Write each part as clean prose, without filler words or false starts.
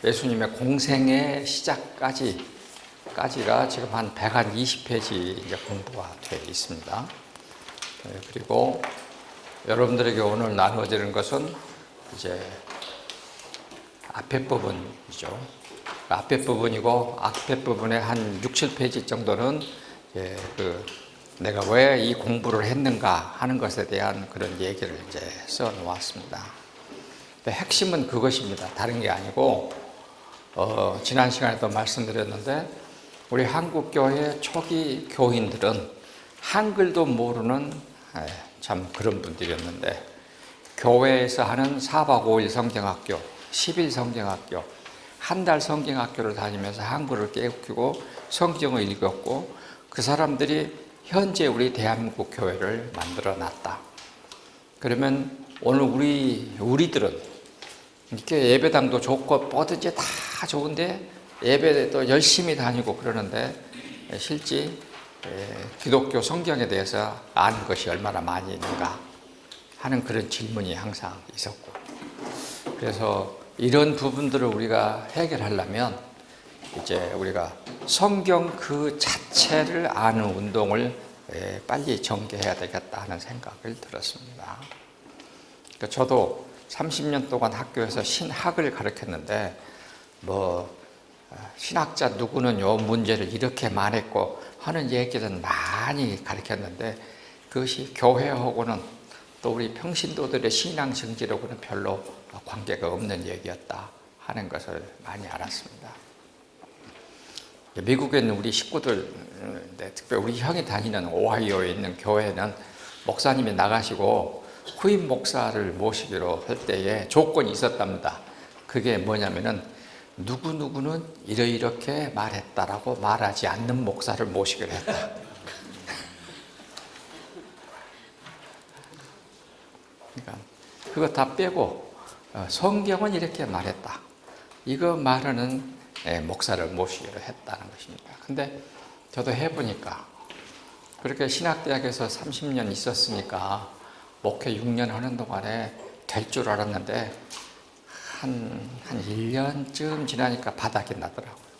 예수님의 공생의 시작까지가 지금 한 120페이지 이제 공부가 되어 있습니다. 그리고 여러분들에게 오늘 나누어지는 것은 이제 앞에 부분이죠. 앞에 부분이고, 앞에 부분의 한 6, 7페이지 정도는 이제 내가 왜 이 공부를 했는가 하는 것에 대한 그런 얘기를 이제 써 놓았습니다. 핵심은 그것입니다. 다른 게 아니고, 지난 시간에도 말씀드렸는데, 우리 한국교회 초기 교인들은 한글도 모르는 참 그런 분들이었는데, 교회에서 하는 4박 5일 성경학교, 10일 성경학교, 한 달 성경학교를 다니면서 한글을 깨우치고 성경을 읽었고, 그 사람들이 현재 우리 대한민국 교회를 만들어 놨다. 그러면 오늘 우리들은 이렇게 예배당도 좋고 뭐든지 다 좋은데 예배도 열심히 다니고 그러는데 실제 기독교 성경에 대해서 아는 것이 얼마나 많이 있는가 하는 그런 질문이 항상 있었고, 그래서 이런 부분들을 우리가 해결하려면 이제 우리가 성경 그 자체를 아는 운동을 빨리 전개해야 되겠다 하는 생각을 들었습니다. 저도 30년 동안 학교에서 신학을 가르쳤는데, 신학자 누구는 요 문제를 이렇게 말했고 하는 얘기는 많이 가르쳤는데, 그것이 교회하고는 또 우리 평신도들의 신앙 정지하고는 별로 관계가 없는 얘기였다 하는 것을 많이 알았습니다. 미국에 있는 우리 식구들, 특별히 우리 형이 다니는 오하이오에 있는 교회는 목사님이 나가시고 후임 목사를 모시기로 할 때에 조건이 있었답니다. 그게 뭐냐면은 누구누구는 이렇게 말했다라고 말하지 않는 목사를 모시기로 했다. 그러니까 그거 다 빼고 성경은 이렇게 말했다, 이거 말하는 목사를 모시기로 했다는 것입니다. 근데 저도 해보니까 그렇게 신학대학에서 30년 있었으니까 목회 6년 하는 동안에 될 줄 알았는데 한 1년쯤 지나니까 바닥이 나더라고요.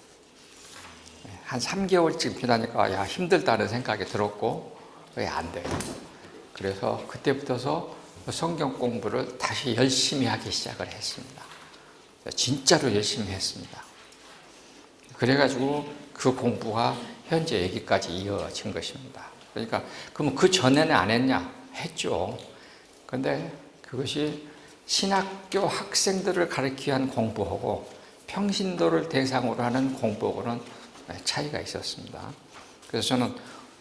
한 3개월쯤 지나니까 야, 힘들다는 생각이 들었고 왜 안 돼요. 그래서 그때부터서 성경 공부를 다시 열심히 하기 시작을 했습니다. 진짜로 열심히 했습니다. 그래가지고 그 공부가 현재 여기까지 이어진 것입니다. 그러니까 그러면 그 전에는 안 했냐? 했죠. 근데 그것이 신학교 학생들을 가르치기 위한 공부하고 평신도를 대상으로 하는 공부하고는 차이가 있었습니다. 그래서 저는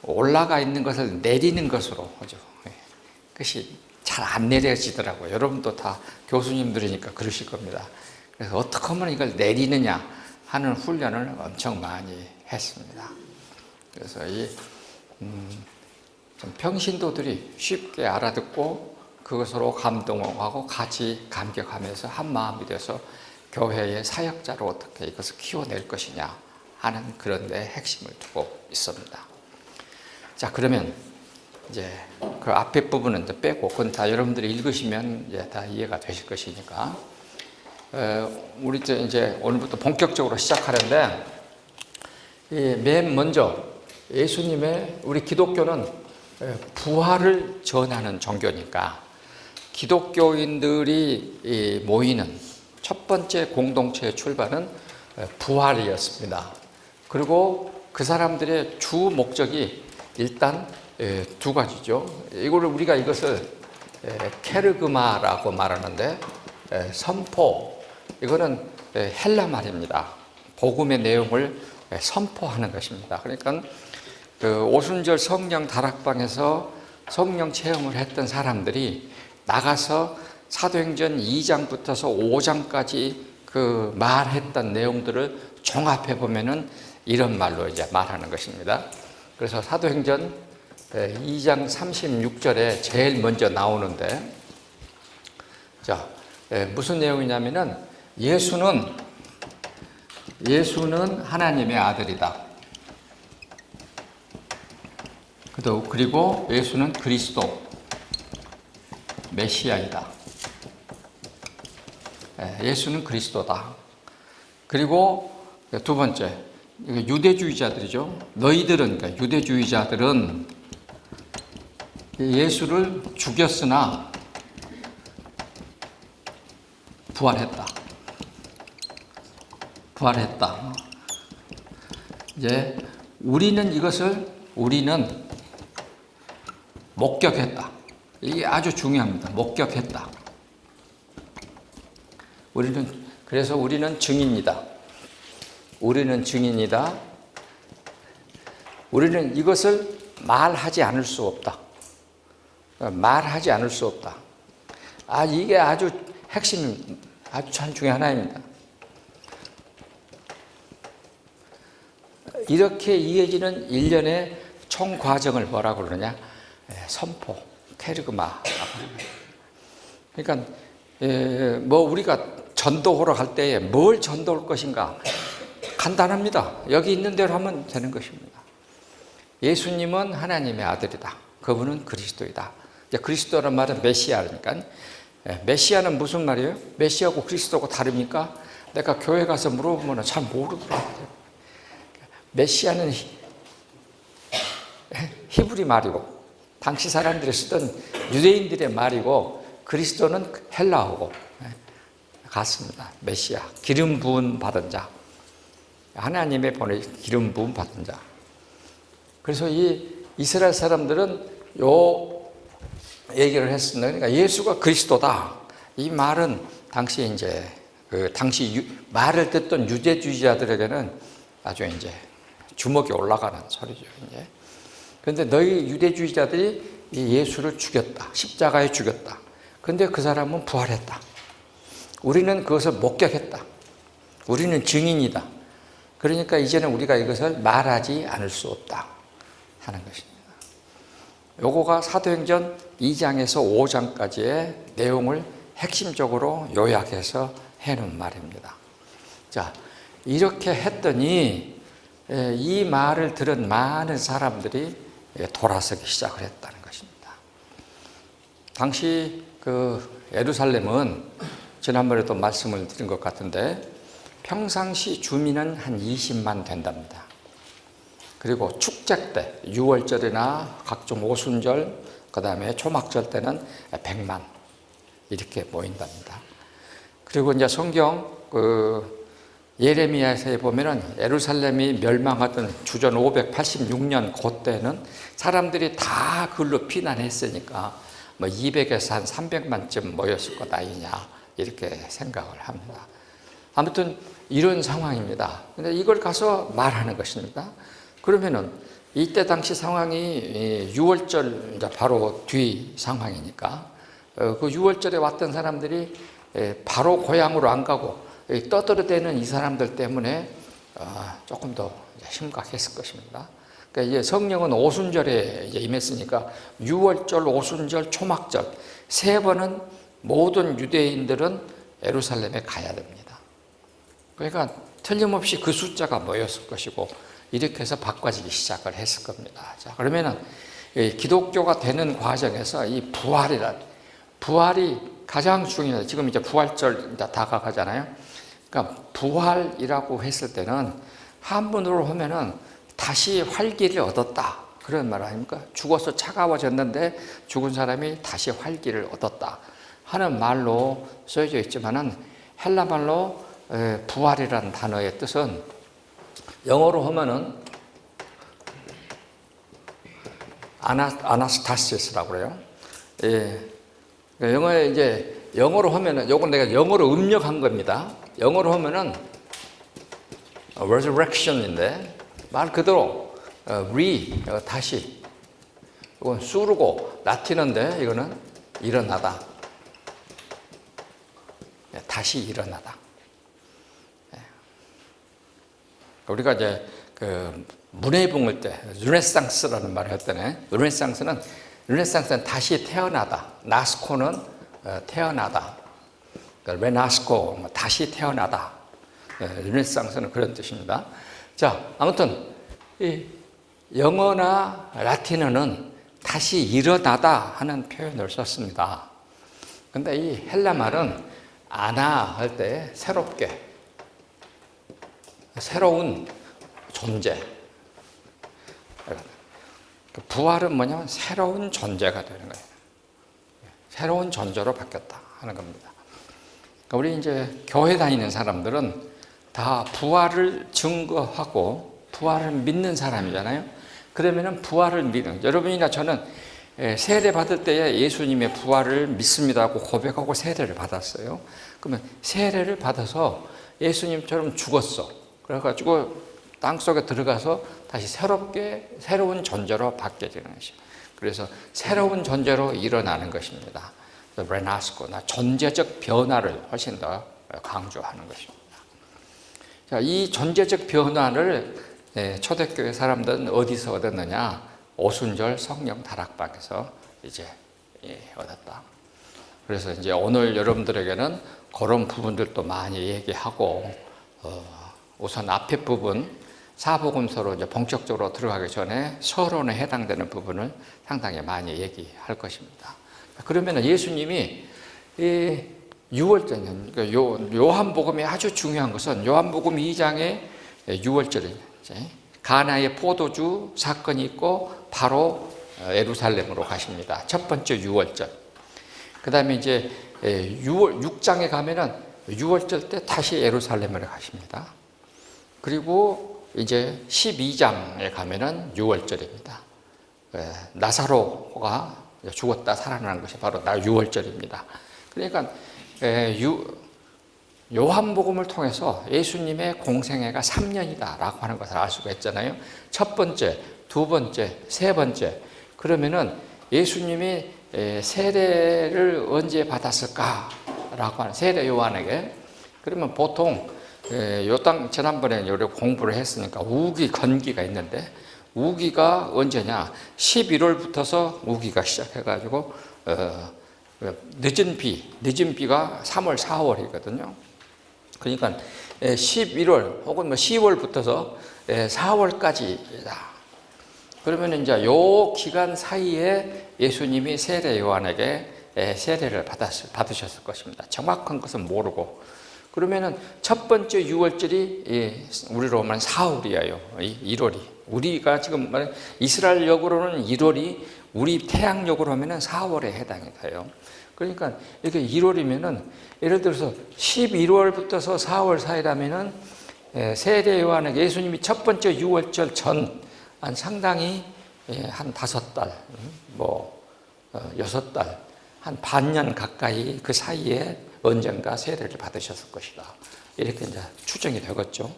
올라가 있는 것을 내리는 것으로 하죠. 그것이 잘 안 내려지더라고요. 여러분도 다 교수님들이니까 그러실 겁니다. 그래서 어떻게 하면 이걸 내리느냐 하는 훈련을 엄청 많이 했습니다. 그래서 좀 평신도들이 쉽게 알아듣고 그것으로 감동하고 같이 감격하면서 한 마음이 돼서 교회의 사역자로 어떻게 이것을 키워낼 것이냐 하는 그런 데 핵심을 두고 있습니다. 자, 그러면 이제 그 앞에 부분은 이제 빼고, 그건 다 여러분들이 읽으시면 이제 다 이해가 되실 것이니까, 우리 이제 오늘부터 본격적으로 시작하는데, 맨 먼저 예수님의, 우리 기독교는 부활을 전하는 종교니까 기독교인들이 모이는 첫 번째 공동체의 출발은 부활이었습니다. 그리고 그 사람들의 주 목적이 일단 두 가지죠. 우리가 이것을 케르그마라고 말하는데, 선포, 이거는 헬라 말입니다. 복음의 내용을 선포하는 것입니다. 그러니까 오순절 성령 다락방에서 성령 체험을 했던 사람들이 나가서 사도행전 2장부터서 5장까지 그 말했던 내용들을 종합해 보면은 이런 말로 이제 말하는 것입니다. 그래서 사도행전 2장 36절에 제일 먼저 나오는데, 자, 무슨 내용이냐면은 예수는 하나님의 아들이다. 그리고 예수는 그리스도, 메시아이다. 예수는 그리스도다. 그리고 두 번째, 유대주의자들이죠. 너희들은, 그러니까 유대주의자들은 예수를 죽였으나 부활했다. 부활했다. 이제 우리는 목격했다. 이게 아주 중요합니다. 목격했다. 그래서 우리는 증인이다. 우리는 증인이다. 우리는 이것을 말하지 않을 수 없다. 말하지 않을 수 없다. 이게 아주 핵심, 아주 참 중에 하나입니다. 이렇게 이어지는 일련의 총 과정을 뭐라고 그러냐? 선포, 케르그마. 그러니까 뭐 우리가 전도하러 갈 때에 뭘 전도할 것인가? 간단합니다. 여기 있는 대로 하면 되는 것입니다. 예수님은 하나님의 아들이다. 그분은 그리스도이다. 이제 그리스도라는 말은 메시아니까. 메시아는 무슨 말이에요? 메시아고 그리스도고 다릅니까? 내가 교회 가서 물어보면 잘 모르더라고요. 메시아는 히브리 말이고 당시 사람들이 쓰던 유대인들의 말이고 그리스도는 헬라어고 같습니다. 메시아, 기름 부은 받은 자, 하나님의 보내 기름 부은 받은 자. 그래서 이 이스라엘 사람들은 요 얘기를 했습니다. 그러니까 예수가 그리스도다. 이 말은 당시 이제 당시 말을 듣던 유대주의자들에게는 아주 이제 주먹이 올라가는 소리죠. 이제. 그런데 너희 유대주의자들이 이 예수를 죽였다. 십자가에 죽였다. 그런데 그 사람은 부활했다. 우리는 그것을 목격했다. 우리는 증인이다. 그러니까 이제는 우리가 이것을 말하지 않을 수 없다 하는 것입니다. 요거가 사도행전 2장에서 5장까지의 내용을 핵심적으로 요약해서 해놓은 말입니다. 자, 이렇게 했더니 이 말을 들은 많은 사람들이 돌아서기 시작을 했다는 것입니다. 당시 예루살렘은 지난번에도 말씀을 드린 것 같은데 평상시 주민은 한 20만 된답니다. 그리고 축제 때 6월절이나 각종 오순절 그 다음에 초막절 때는 100만 이렇게 모인답니다. 그리고 이제 성경 예레미야서에 보면은 예루살렘이 멸망하던 주전 586년 그때는 사람들이 다 그걸로 피난했으니까 뭐 200에서 한 300만쯤 모였을 것 아니냐 이렇게 생각을 합니다. 아무튼 이런 상황입니다. 근데 이걸 가서 말하는 것입니다. 그러면은 이때 당시 상황이 6월절 이제 바로 뒤 상황이니까 그 6월절에 왔던 사람들이 바로 고향으로 안 가고 떠들어대는 이 사람들 때문에 조금 더 심각했을 것입니다. 그러니까 이제 성령은 오순절에 이제 임했으니까 6월절, 오순절, 초막절 세 번은 모든 유대인들은 예루살렘에 가야 됩니다. 그러니까 틀림없이 그 숫자가 모였을 것이고 이렇게 해서 바꿔지기 시작을 했을 겁니다. 자, 그러면은 기독교가 되는 과정에서 이 부활이 가장 중요해요. 지금 이제 부활절 이제 다가가잖아요. 그러니까 부활이라고 했을 때는 한문으로 하면은 다시 활기를 얻었다. 그런 말 아닙니까? 죽어서 차가워졌는데 죽은 사람이 다시 활기를 얻었다 하는 말로 써져 있지만은 헬라 말로 부활이라는 단어의 뜻은 영어로 하면은 아나스타시스라고 그래요. 영어에 이제 영어로 하면은 요건 내가 영어로 음력한 겁니다. 영어로 하면은 resurrection인데 말 그대로 다시 이건 수르고 라틴어인데 이거는 일어나다. 다시 일어나다. 우리가 이제 문해붕을 때 르네상스라는 말을 했더니 르네상스는 다시 태어나다. 나스코는 태어나다. 레나스코 다시 태어나다. 르네상스는 그런 뜻입니다. 자, 아무튼 이 영어나 라틴어는 다시 일어나다 하는 표현을 썼습니다. 근데 이 헬라 말은 아나 할 때 새롭게 새로운 존재. 부활은 뭐냐면 새로운 존재가 되는 거예요. 새로운 존재로 바뀌었다 하는 겁니다. 우리 이제 교회 다니는 사람들은 다 부활을 증거하고 부활을 믿는 사람이잖아요. 그러면은 부활을 믿는, 여러분이나 저는 세례 받을 때에 예수님의 부활을 믿습니다고 고백하고 세례를 받았어요. 그러면 세례를 받아서 예수님처럼 죽었어. 그래가지고 땅속에 들어가서 다시 새로운 존재로 바뀌어지는 것이죠. 그래서 새로운 존재로 일어나는 것입니다. 레나스코, 존재적 변화를 훨씬 더 강조하는 것입니다. 자, 이 존재적 변화를 초대교회 사람들은 어디서 얻었느냐? 오순절 성령 다락방에서 이제 얻었다. 그래서 이제 오늘 여러분들에게는 그런 부분들도 많이 얘기하고, 우선 앞에 부분 사복음서로 이제 본격적으로 들어가기 전에 서론에 해당되는 부분을 상당히 많이 얘기할 것입니다. 그러면 예수님이 이 6월절, 그러니까 요한복음이 아주 중요한 것은 요한복음 2장의 6월절이죠. 가나의 포도주 사건이 있고 바로 예루살렘으로 가십니다. 첫 번째 6월절. 그 다음에 이제 6장에 가면은 6월절 때 다시 예루살렘으로 가십니다. 그리고 이제 12장에 가면은 6월절입니다. 나사로가 죽었다 살아난 것이 바로 6월절입니다. 그러니까 요한복음을 통해서 예수님의 공생애가 3년이다라고 하는 것을 알 수가 있잖아요. 첫 번째, 두 번째, 세 번째. 그러면은 예수님이 세례를 언제 받았을까라고 하는, 세례 요한에게. 그러면 보통 지난번에 우리가 공부를 했으니까 우기, 건기가 있는데, 우기가 언제냐? 11월부터서 우기가 시작해가지고 늦은 비가 3월, 4월이거든요. 그러니까 11월 혹은 10월부터서 4월까지다. 그러면 이제 요 기간 사이에 예수님이 세례 요한에게 세례를 받으셨을 것입니다. 정확한 것은 모르고. 그러면은 첫 번째 6월절이 우리로 말하면 사흘이에요. 1월이. 우리가 지금 이스라엘역으로는 1월이, 우리 태양역으로 하면은 4월에 해당이 돼요. 그러니까 이렇게 1월이면은 예를 들어서 11월부터서 4월 사이라면은 세례 요한에게 예수님이 첫 번째 6월절 전 한 상당히 한 5달, 6달, 한 반년 가까이 그 사이에 언젠가 세례를 받으셨을 것이다. 이렇게 이제 추정이 되겠죠.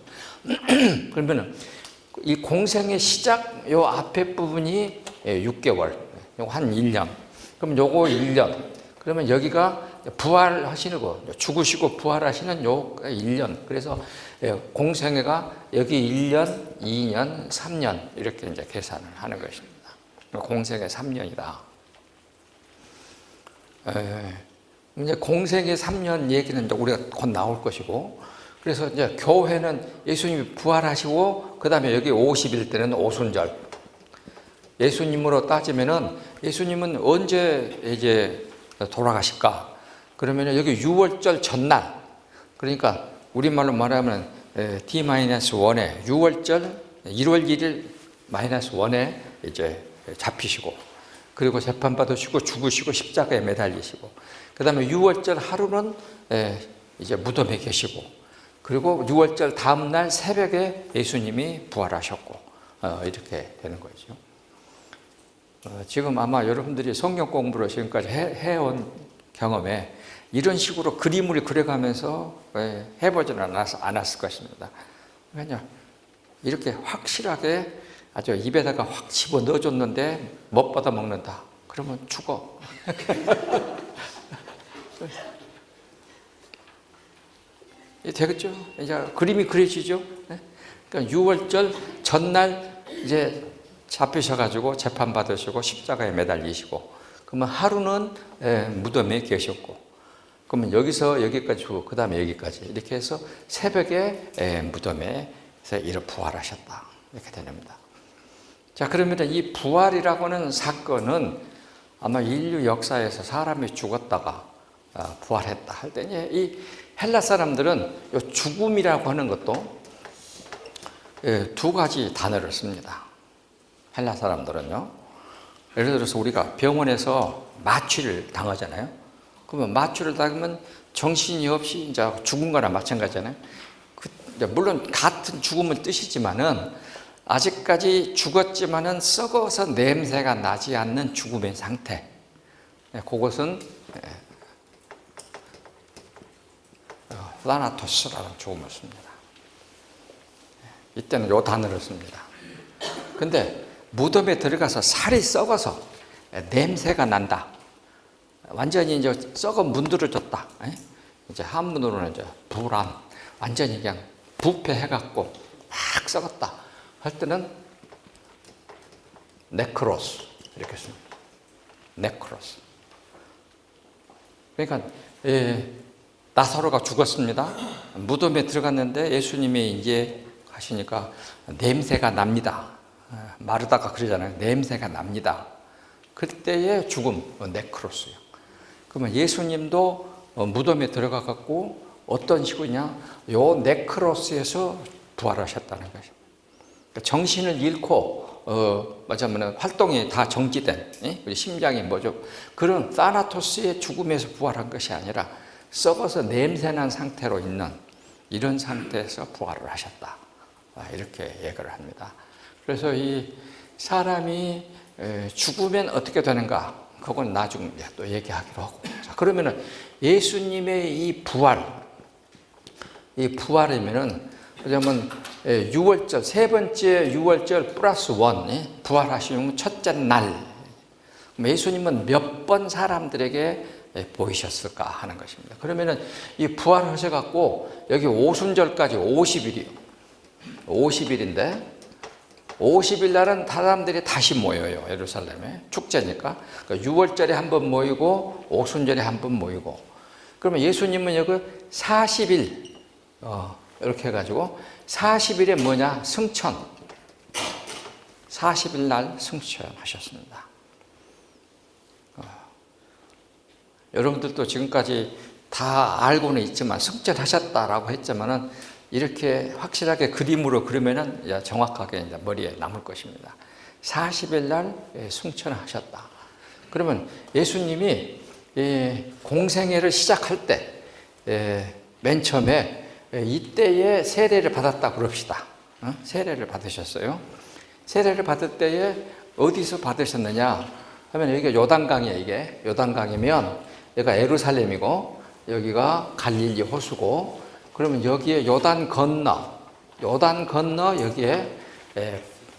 그러면은 이 공생의 시작 요 앞에 부분이 6개월, 요거 한 1년. 그럼 요거 1년. 그러면 여기가 부활하시는 거, 죽으시고 부활하시는 요 1년. 그래서 공생애가 여기 1년, 2년, 3년 이렇게 이제 계산을 하는 것입니다. 공생애 3년이다. 이제 공생애 3년 얘기는 이제 우리가 곧 나올 것이고, 그래서 이제 교회는 예수님이 부활하시고, 그 다음에 여기 50일 때는 오순절. 예수님으로 따지면은 예수님은 언제 이제 돌아가실까? 그러면 여기 6월절 전날, 그러니까 우리말로 말하면 D-1에 6월절 1월 1일 -1에 이제 잡히시고, 그리고 재판받으시고 죽으시고 십자가에 매달리시고, 그 다음에 6월절 하루는 이제 무덤에 계시고, 그리고 6월절 다음날 새벽에 예수님이 부활하셨고, 이렇게 되는 거죠. 지금 아마 여러분들이 성경 공부를 지금까지 해온 경험에 이런 식으로 그림을 그려가면서 해보지는 않았을 것입니다. 왜냐, 이렇게 확실하게 아주 입에다가 확 집어 넣어줬는데 못 받아 먹는다. 그러면 죽어. 되겠죠? 이제 그림이 그려지죠? 그러니까 6월절 전날 이제 잡히셔가지고 재판받으시고 십자가에 매달리시고, 그러면 하루는 무덤에 계셨고, 그러면 여기서 여기까지 주고 그 다음에 여기까지 이렇게 해서 새벽에 무덤에서 이렇게 부활하셨다. 이렇게 됩니다. 자, 그러면 이 부활이라고 하는 사건은 아마 인류 역사에서 사람이 죽었다가 부활했다 할 때, 이 헬라 사람들은 이 죽음이라고 하는 것도 두 가지 단어를 씁니다. 헬라 사람들은요. 예를 들어서 우리가 병원에서 마취를 당하잖아요. 그러면 마취를 당하면 정신이 없이 이제 죽은 거나 마찬가지잖아요. 물론 같은 죽음은 뜻이지만은 아직까지 죽었지만은 썩어서 냄새가 나지 않는 죽음의 상태. 그것은 라나토스라는 죽음을 씁니다. 이때는 요 단어를 씁니다. 근데 무덤에 들어가서 살이 썩어서 냄새가 난다. 완전히 이제 썩어 문드러졌다. 이제 한문으로는 이제 불안. 완전히 그냥 부패해갖고 막 썩었다. 할 때는 네크로스. 이렇게 씁니다. 네크로스. 그러니까, 나사로가 죽었습니다. 무덤에 들어갔는데 예수님이 이제 하시니까 냄새가 납니다. 마르다가 그러잖아요. 냄새가 납니다. 그때의 죽음, 네크로스요. 그러면 예수님도 무덤에 들어가 갖고 어떤 식이냐? 요 네크로스에서 부활하셨다는 것입니다. 그러니까 정신을 잃고 말하자면 활동이 다 정지된 심장이 뭐죠? 그런 사나토스의 죽음에서 부활한 것이 아니라 썩어서 냄새난 상태로 있는 이런 상태에서 부활을 하셨다. 이렇게 얘기를 합니다. 그래서 이 사람이 죽으면 어떻게 되는가? 그건 나중에 또 얘기하기로 하고. 자, 그러면은 예수님의 이 부활이면은, 그러면 6월절, 세 번째 6월절 플러스 원, 부활하시는 첫째 날. 예수님은 몇 번 사람들에게 보이셨을까 하는 것입니다. 그러면은 이 부활하셔갖고 여기 오순절까지 50일이요. 50일인데, 50일 날은 사람들이 다시 모여요. 예루살렘에. 축제니까. 그러니까 6월절에 한 번 모이고, 오순절에 한 번 모이고. 그러면 예수님은 여기 40일, 이렇게 해가지고, 40일에 뭐냐? 승천. 40일 날 승천하셨습니다. 여러분들도 지금까지 다 알고는 있지만, 승천하셨다라고 했지만은, 이렇게 확실하게 그림으로 그리면은 정확하게 이제 머리에 남을 것입니다. 40일 날 승천하셨다. 그러면 예수님이 공생애를 시작할 때, 맨 처음에 이때에 세례를 받았다 그럽시다. 세례를 받으셨어요. 세례를 받을 때에 어디서 받으셨느냐 하면 여기가 요단강이에요. 이게 요단강이면 여기가 예루살렘이고 여기가 갈릴리 호수고, 그러면 여기에 요단 건너 여기에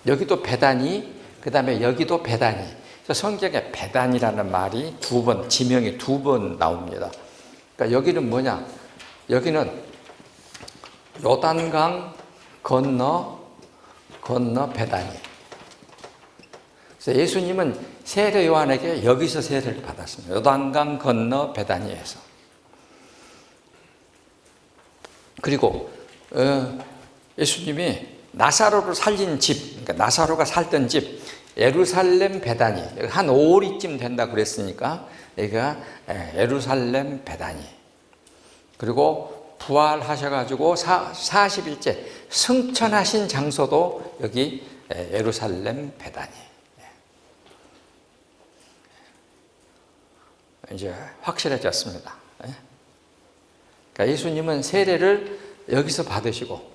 여기도 베다니, 그 다음에 여기도 베다니. 성경에 베다니라는 말이 두 번, 지명이 두 번 나옵니다. 그러니까 여기는 뭐냐? 여기는 요단강 건너 베다니. 그래서 예수님은 세례 요한에게 여기서 세례를 받았습니다. 요단강 건너 베다니에서. 그리고 예수님이 나사로를 살린 집, 그러니까 나사로가 살던 집, 예루살렘 베다니, 한 5리쯤 된다 그랬으니까 여기가 예루살렘 베다니. 그리고 부활하셔가지고 40일째 승천하신 장소도 여기 예루살렘 베다니. 이제 확실해졌습니다. 그러니까 예수님은 세례를 여기서 받으시고,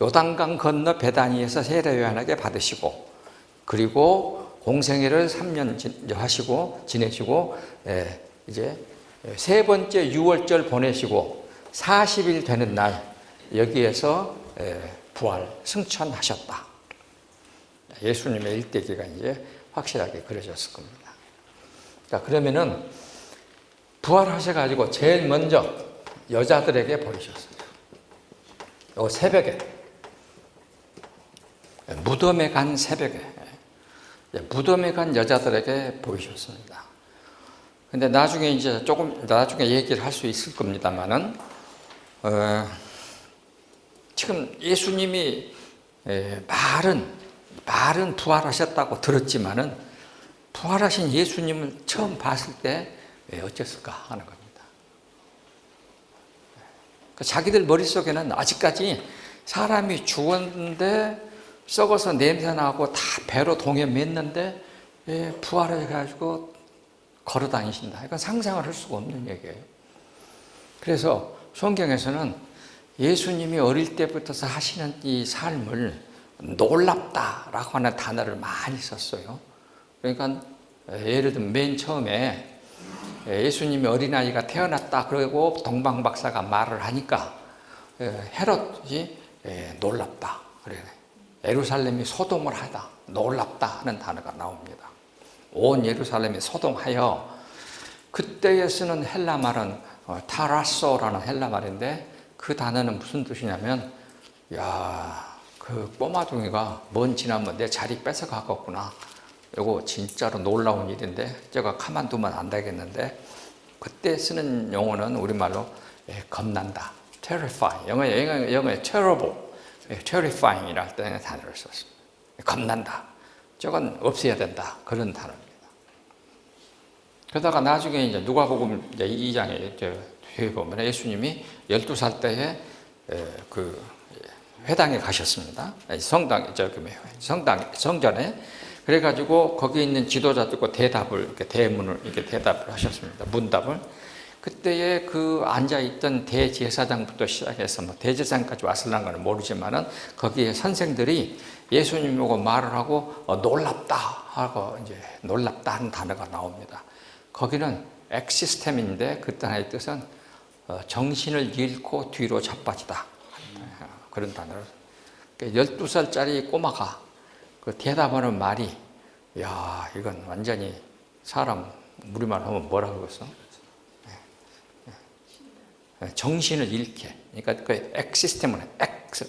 요단강 건너 베다니에서 세례 요한에게 받으시고, 그리고 공생애를 3년 하시고 지내시고, 이제 세 번째 6월절 보내시고 40일 되는 날 여기에서 부활 승천하셨다. 예수님의 일대기가 이제 확실하게 그려졌을 겁니다. 자, 그러면은 부활하셔가지고 제일 먼저 여자들에게 보이셨어요. 요 새벽에, 무덤에 간 새벽에, 무덤에 간 여자들에게 보이셨습니다. 근데 나중에 이제 나중에 얘기를 할 수 있을 겁니다만은, 지금 예수님이 말은 부활하셨다고 들었지만은, 부활하신 예수님을 처음 봤을 때 어땠을까 하는 겁니다. 자기들 머릿속에는 아직까지 사람이 죽었는데 썩어서 냄새나고 다 배로 동에 맸는데 부활을 해가지고 걸어 다니신다. 이건 상상을 할 수가 없는 얘기예요. 그래서 성경에서는 예수님이 어릴 때부터 하시는 이 삶을 놀랍다라고 하는 단어를 많이 썼어요. 그러니까 예를 들면 맨 처음에 예수님이 어린아이가 태어났다 그러고 동방박사가 말을 하니까 헤롯이 놀랍다. 그래. 예루살렘이 소동을 하다. 놀랍다 하는 단어가 나옵니다. 온 예루살렘이 소동하여 그때에 쓰는 헬라 말은 타라소라는 헬라 말인데 그 단어는 무슨 뜻이냐면 야, 그 꼬마둥이가 먼 지나면 내 자리 뺏어가겠구나. 이거 진짜로 놀라운 일인데 제가 가만두면 안 되겠는데 그때 쓰는 용어는 우리말로 겁난다. terrify. 영어에 terrible, terrifying이라는 단어를 썼습니다. 겁난다. 저건 없애야 된다. 그런 단어입니다. 그러다가 나중에 이제 누가복음 2장에 뒤에 보면 예수님이 12살 때에 그 회당에 가셨습니다. 성전에. 그래가지고 거기 있는 지도자들과 대문을 이렇게 대답을 하셨습니다. 문답을. 그때에 그 앉아있던 대제사장부터 시작해서 뭐 대제사장까지 왔을랑가는 모르지만은 거기에 선생들이 예수님 보고 말을 하고 놀랍다 하고 이제 놀랍다 하는 단어가 나옵니다. 거기는 엑시스템인데 그 단어의 뜻은 정신을 잃고 뒤로 자빠지다. 그런 단어를. 12살짜리 꼬마가 그 대답하는 말이 야, 이건 완전히 사람 우리말 하면 뭐라고 그랬어? 정신을 잃게. 그러니까 그 엑시스템은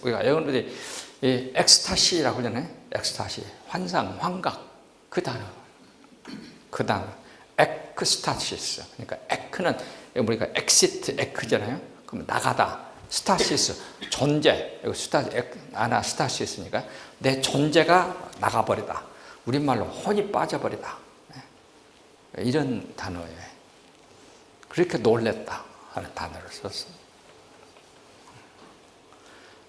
우리가 영어로도 엑스타시라고 그러잖아요. 엑스타시, 환상, 환각. 그 단어. 엑스타시스. 그러니까 에크는 우리가 엑시트 에크잖아요. 그럼 나가다. 스타시스, 존재. 아나스타시스니까 내 존재가 나가버리다. 우리말로 혼이 빠져버리다. 이런 단어예요. 그렇게 놀랬다 하는 단어를 썼어요.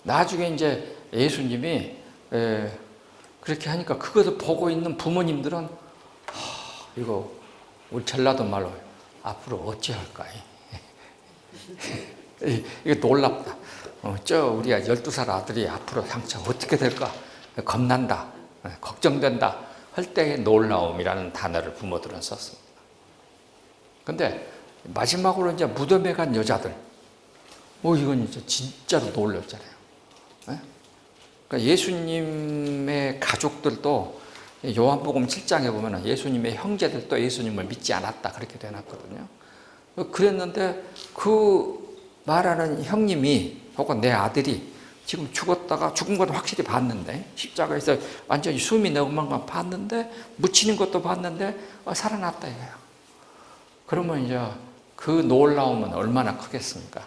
나중에 이제 예수님이 그렇게 하니까 그것을 보고 있는 부모님들은 이거 우리 전라도 말로 앞으로 어찌할까? 이게 놀랍다. 저 우리가 12살 아들이 앞으로 상처 어떻게 될까? 겁난다. 걱정된다. 할 때의 놀라움이라는 단어를 부모들은 썼습니다. 근데 마지막으로 이제 무덤에 간 여자들. 이건 진짜로 놀랐잖아요. 그러니까 예수님의 가족들도 요한복음 7장에 보면 예수님의 형제들도 예수님을 믿지 않았다. 그렇게 되어놨거든요. 그랬는데 그 말하는 형님이 혹은 내 아들이 지금 죽었다가 죽은 건 확실히 봤는데 십자가에서 완전히 숨이 넘어간 건 봤는데 묻히는 것도 봤는데 살아났다 이거예요. 그러면 이제 그 놀라움은 얼마나 크겠습니까?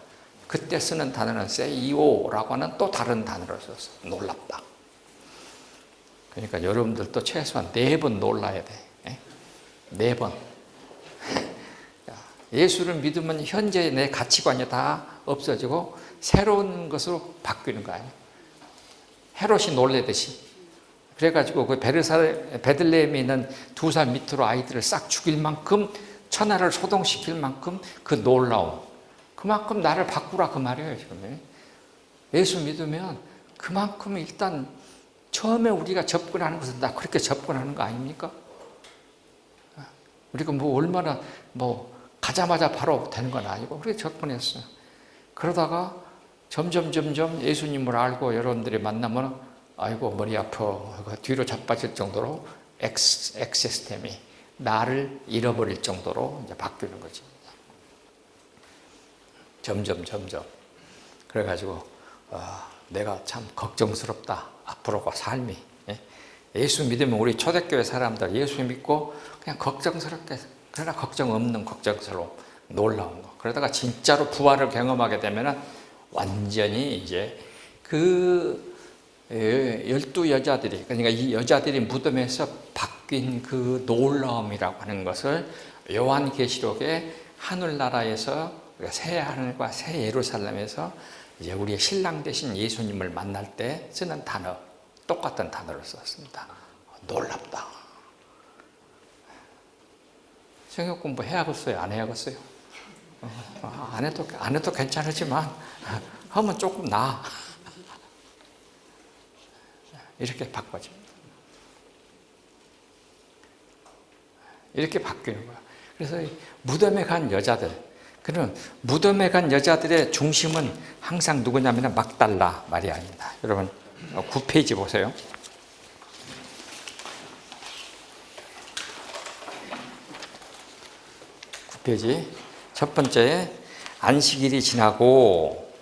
그때 쓰는 단어는 세이오라고 하는 또 다른 단어를 써서 놀랍다. 그러니까 여러분들도 최소한 4번 놀라야 돼. 4번. 예수를 믿으면 현재의 내 가치관이 다 없어지고 새로운 것으로 바뀌는 거 아니에요. 헤롯이 놀래듯이. 그래가지고 그 베들레헴에 있는 2살 밑으로 아이들을 싹 죽일 만큼 천하를 소동시킬 만큼 그 놀라움. 그만큼 나를 바꾸라 그 말이에요 지금. 예수 믿으면 그만큼 일단 처음에 우리가 접근하는 것은 다 그렇게 접근하는 거 아닙니까? 우리가 얼마나 가자마자 바로 되는 건 아니고 그렇게 접근했어요. 그러다가 점점 예수님을 알고 여러분들이 만나면 아이고 머리 아파 뒤로 자빠질 정도로 엑시스템이 나를 잃어버릴 정도로 이제 바뀌는 거지. 점점. 그래가지고 내가 참 걱정스럽다. 앞으로가 삶이. 예수 믿으면 우리 초대교회 사람들 예수 믿고 그냥 걱정스럽게 그러나 걱정 없는 걱정스러움, 놀라운 거. 그러다가 진짜로 부활을 경험하게 되면 완전히 이제 그 12여자들이 그러니까 이 여자들이 무덤에서 바뀐 그 놀라움이라고 하는 것을 요한계시록에 하늘나라에서 새 하늘과 새 예루살렘에서 이제 우리의 신랑 되신 예수님을 만날 때 쓰는 단어. 똑같은 단어를 썼습니다. 놀랍다. 성경 공부 해야겠어요? 안 해야겠어요? 안 해도 괜찮으지만 하면 조금 나아. 이렇게 바꿔집니다. 이렇게 바뀌는 거야. 그래서 무덤에 간 여자들, 그러면 무덤에 간 여자들의 중심은 항상 누구냐면 막달라 마리아입니다. 여러분 9페이지 보세요. 9페이지 첫 번째, 안식일이 지나고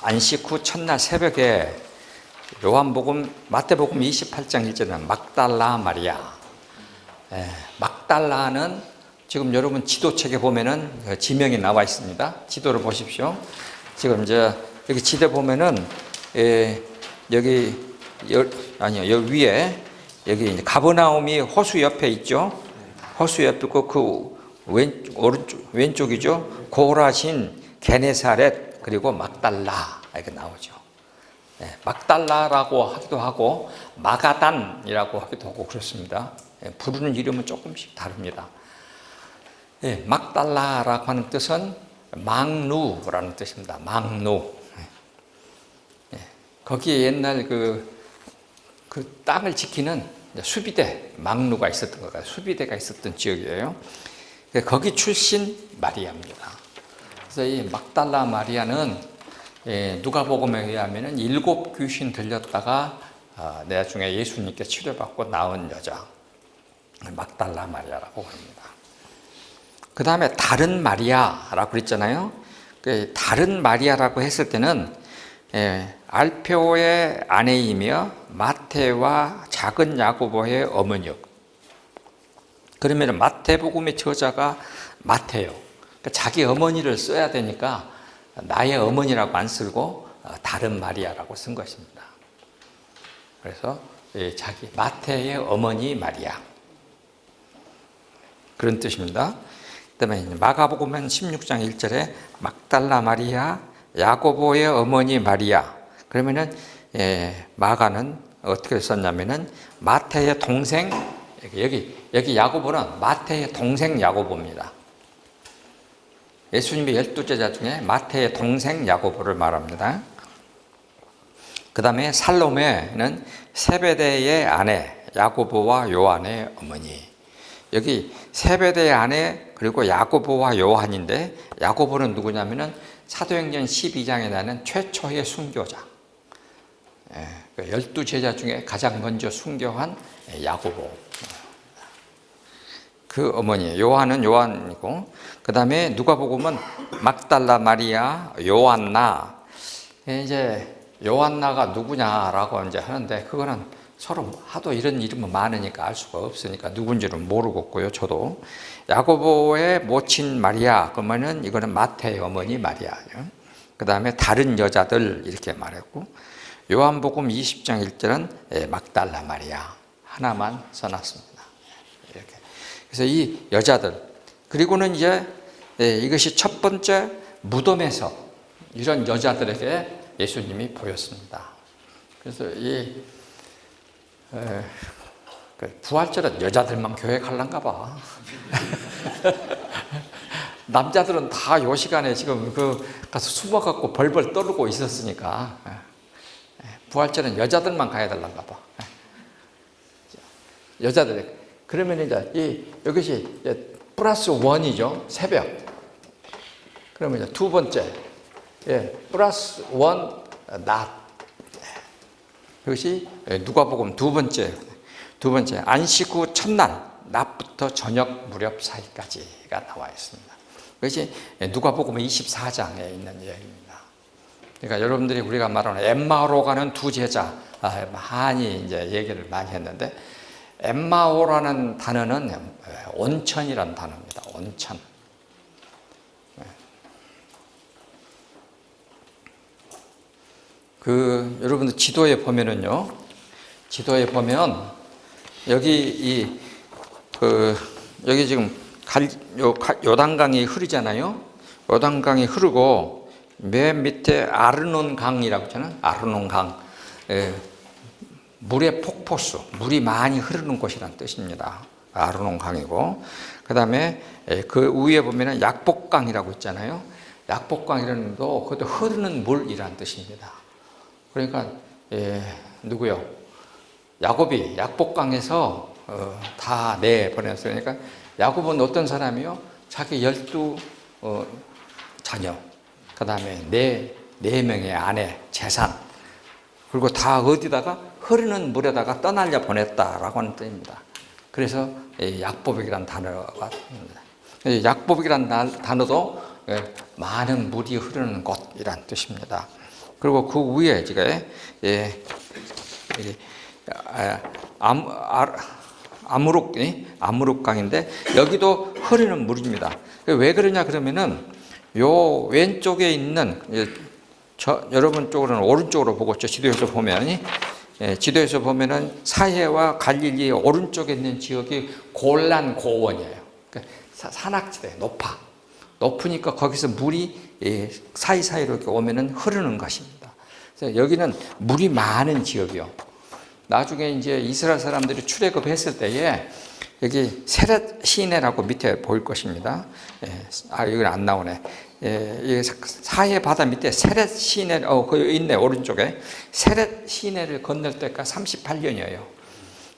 안식 후 첫날 새벽에 요한복음, 마태복음 28장 1절에는 막달라 마리아. 막달라는 지금 여러분 지도책에 보면은 지명이 나와 있습니다. 지도를 보십시오. 지금 이제 여기 지대 보면은 여기 위에 여기 이제 가버나움이 호수 옆에 있죠. 호수 옆에 있고 그 왼쪽이죠. 고라신, 게네사렛, 그리고 막달라 이렇게 나오죠. 막달라라고 하기도 하고 마가단이라고 하기도 하고 그렇습니다. 부르는 이름은 조금씩 다릅니다. 막달라라고 하는 뜻은 망루라는 뜻입니다. 망루. 거기에 옛날 그 땅을 지키는 수비대, 망루가 있었던 거가 수비대가 있었던 지역이에요. 거기 출신 마리아입니다. 그래서 이 막달라 마리아는 누가복음에 의하면 7 귀신 들렸다가 나중에 예수님께 치료받고 나온 여자, 막달라 마리아라고 합니다. 그 다음에 다른 마리아라고 그랬잖아요. 다른 마리아라고 했을 때는 알페오의 아내이며 마태와 작은 야고보의 어머니요. 그러면 마태복음의 저자가 마태요. 그러니까 자기 어머니를 써야 되니까 나의 어머니라고 안 쓰고 다른 마리아라고 쓴 것입니다. 그래서 자기 마태의 어머니 마리아, 그런 뜻입니다. 그다음에 마가복음은 16장 1절에 막달라 마리아, 야고보의 어머니 마리아. 그러면은 마가는 어떻게 썼냐면은 마태의 동생, 여기 야고보는 마태의 동생 야고보입니다. 예수님의 12제자 중에 마태의 동생 야고보를 말합니다. 그 다음에 살로메는 세베대의 아내 야고보와 요한의 어머니. 여기 세베대의 아내 그리고 야고보와 요한인데, 야고보는 누구냐면은 사도행전 12장에 나는 최초의 순교자, 12제자 중에 가장 먼저 순교한 야고보, 그 어머니. 요한은 요한이고, 그 다음에 누가복음은 막달라 마리아, 요한나. 이제 요한나가 누구냐라고 이제 하는데, 그거는 서로 하도 이런 이름은 많으니까 알 수가 없으니까 누군지는 모르겠고요. 저도 야고보의 모친 마리아, 그러면은 이거는 마태의 어머니 마리아예요. 그 다음에 다른 여자들 이렇게 말했고, 요한복음 20장 1절은 막달라 마리아 하나만 써놨습니다. 이렇게. 그래서 이 여자들, 그리고는 이제 이것이 첫 번째 무덤에서 이런 여자들에게 예수님이 보였습니다. 그래서 이 부활절은 여자들만 교회 갈란가 봐. 남자들은 다 요 시간에 지금 가서 숨어갖고 벌벌 떠르고 있었으니까 부활절은 여자들만 가야 될란가 봐. 여자들. 그러면 이제 이것이 플러스 1이죠. 새벽. 그러면 이제 두 번째, 플러스 1 낮. 그것이 누가복음 두 번째 안식 후 첫날 낮부터 저녁 무렵 사이까지가 나와 있습니다. 그것이 누가복음 24장에 있는 이야기입니다. 그러니까 여러분들이 우리가 말하는 엠마오로 가는 두 제자, 많이 이제 얘기를 많이 했는데, 엠마오라는 단어는 온천이라는 단어입니다. 온천. 여러분들 지도에 보면은요, 지도에 보면 여기 여기 지금 요단강이 흐르잖아요. 요단강이 흐르고 맨 밑에 아르논 강이라고 하잖아요. 아르논 강. 물의 폭포수, 물이 많이 흐르는 곳이란 뜻입니다. 아르논강이고, 그 다음에 그 위에 보면은 약복강이라고 있잖아요. 약복강이라는 것도 그것도 흐르는 물이란 뜻입니다. 그러니까 누구요? 야곱이 약복강에서 다 내보냈어요. 그러니까 야곱은 어떤 사람이요? 자기 12 자녀, 그 다음에 네 명의 아내, 재산, 그리고 다 어디다가 흐르는 물에다가 떠날려 보냈다라고 하는 뜻입니다. 그래서 약복이라는 단어가 있습니다. 약복이라는 단어도 많은 물이 흐르는 곳이란 뜻입니다. 그리고 그 위에 지금 아무룩강인데 여기도 흐르는 물입니다. 왜 그러냐 그러면은 요 왼쪽에 있는 여러분 쪽으로는 오른쪽으로 보고 있죠. 지도에서 보면은 사해와 갈릴리 오른쪽에 있는 지역이 골란 고원이에요. 그러니까 산악지대 높으니까 거기서 물이 사이사이로 이렇게 오면은 흐르는 것입니다. 그래서 여기는 물이 많은 지역이요. 나중에 이제 이스라엘 사람들이 출애굽했을 때에 여기 세렛 시내라고 밑에 보일 것입니다. 여기는 안 나오네. 사해 바다 밑에 세렛 시내, 거기 있네, 오른쪽에. 세렛 시내를 건널 때까지 38년이에요.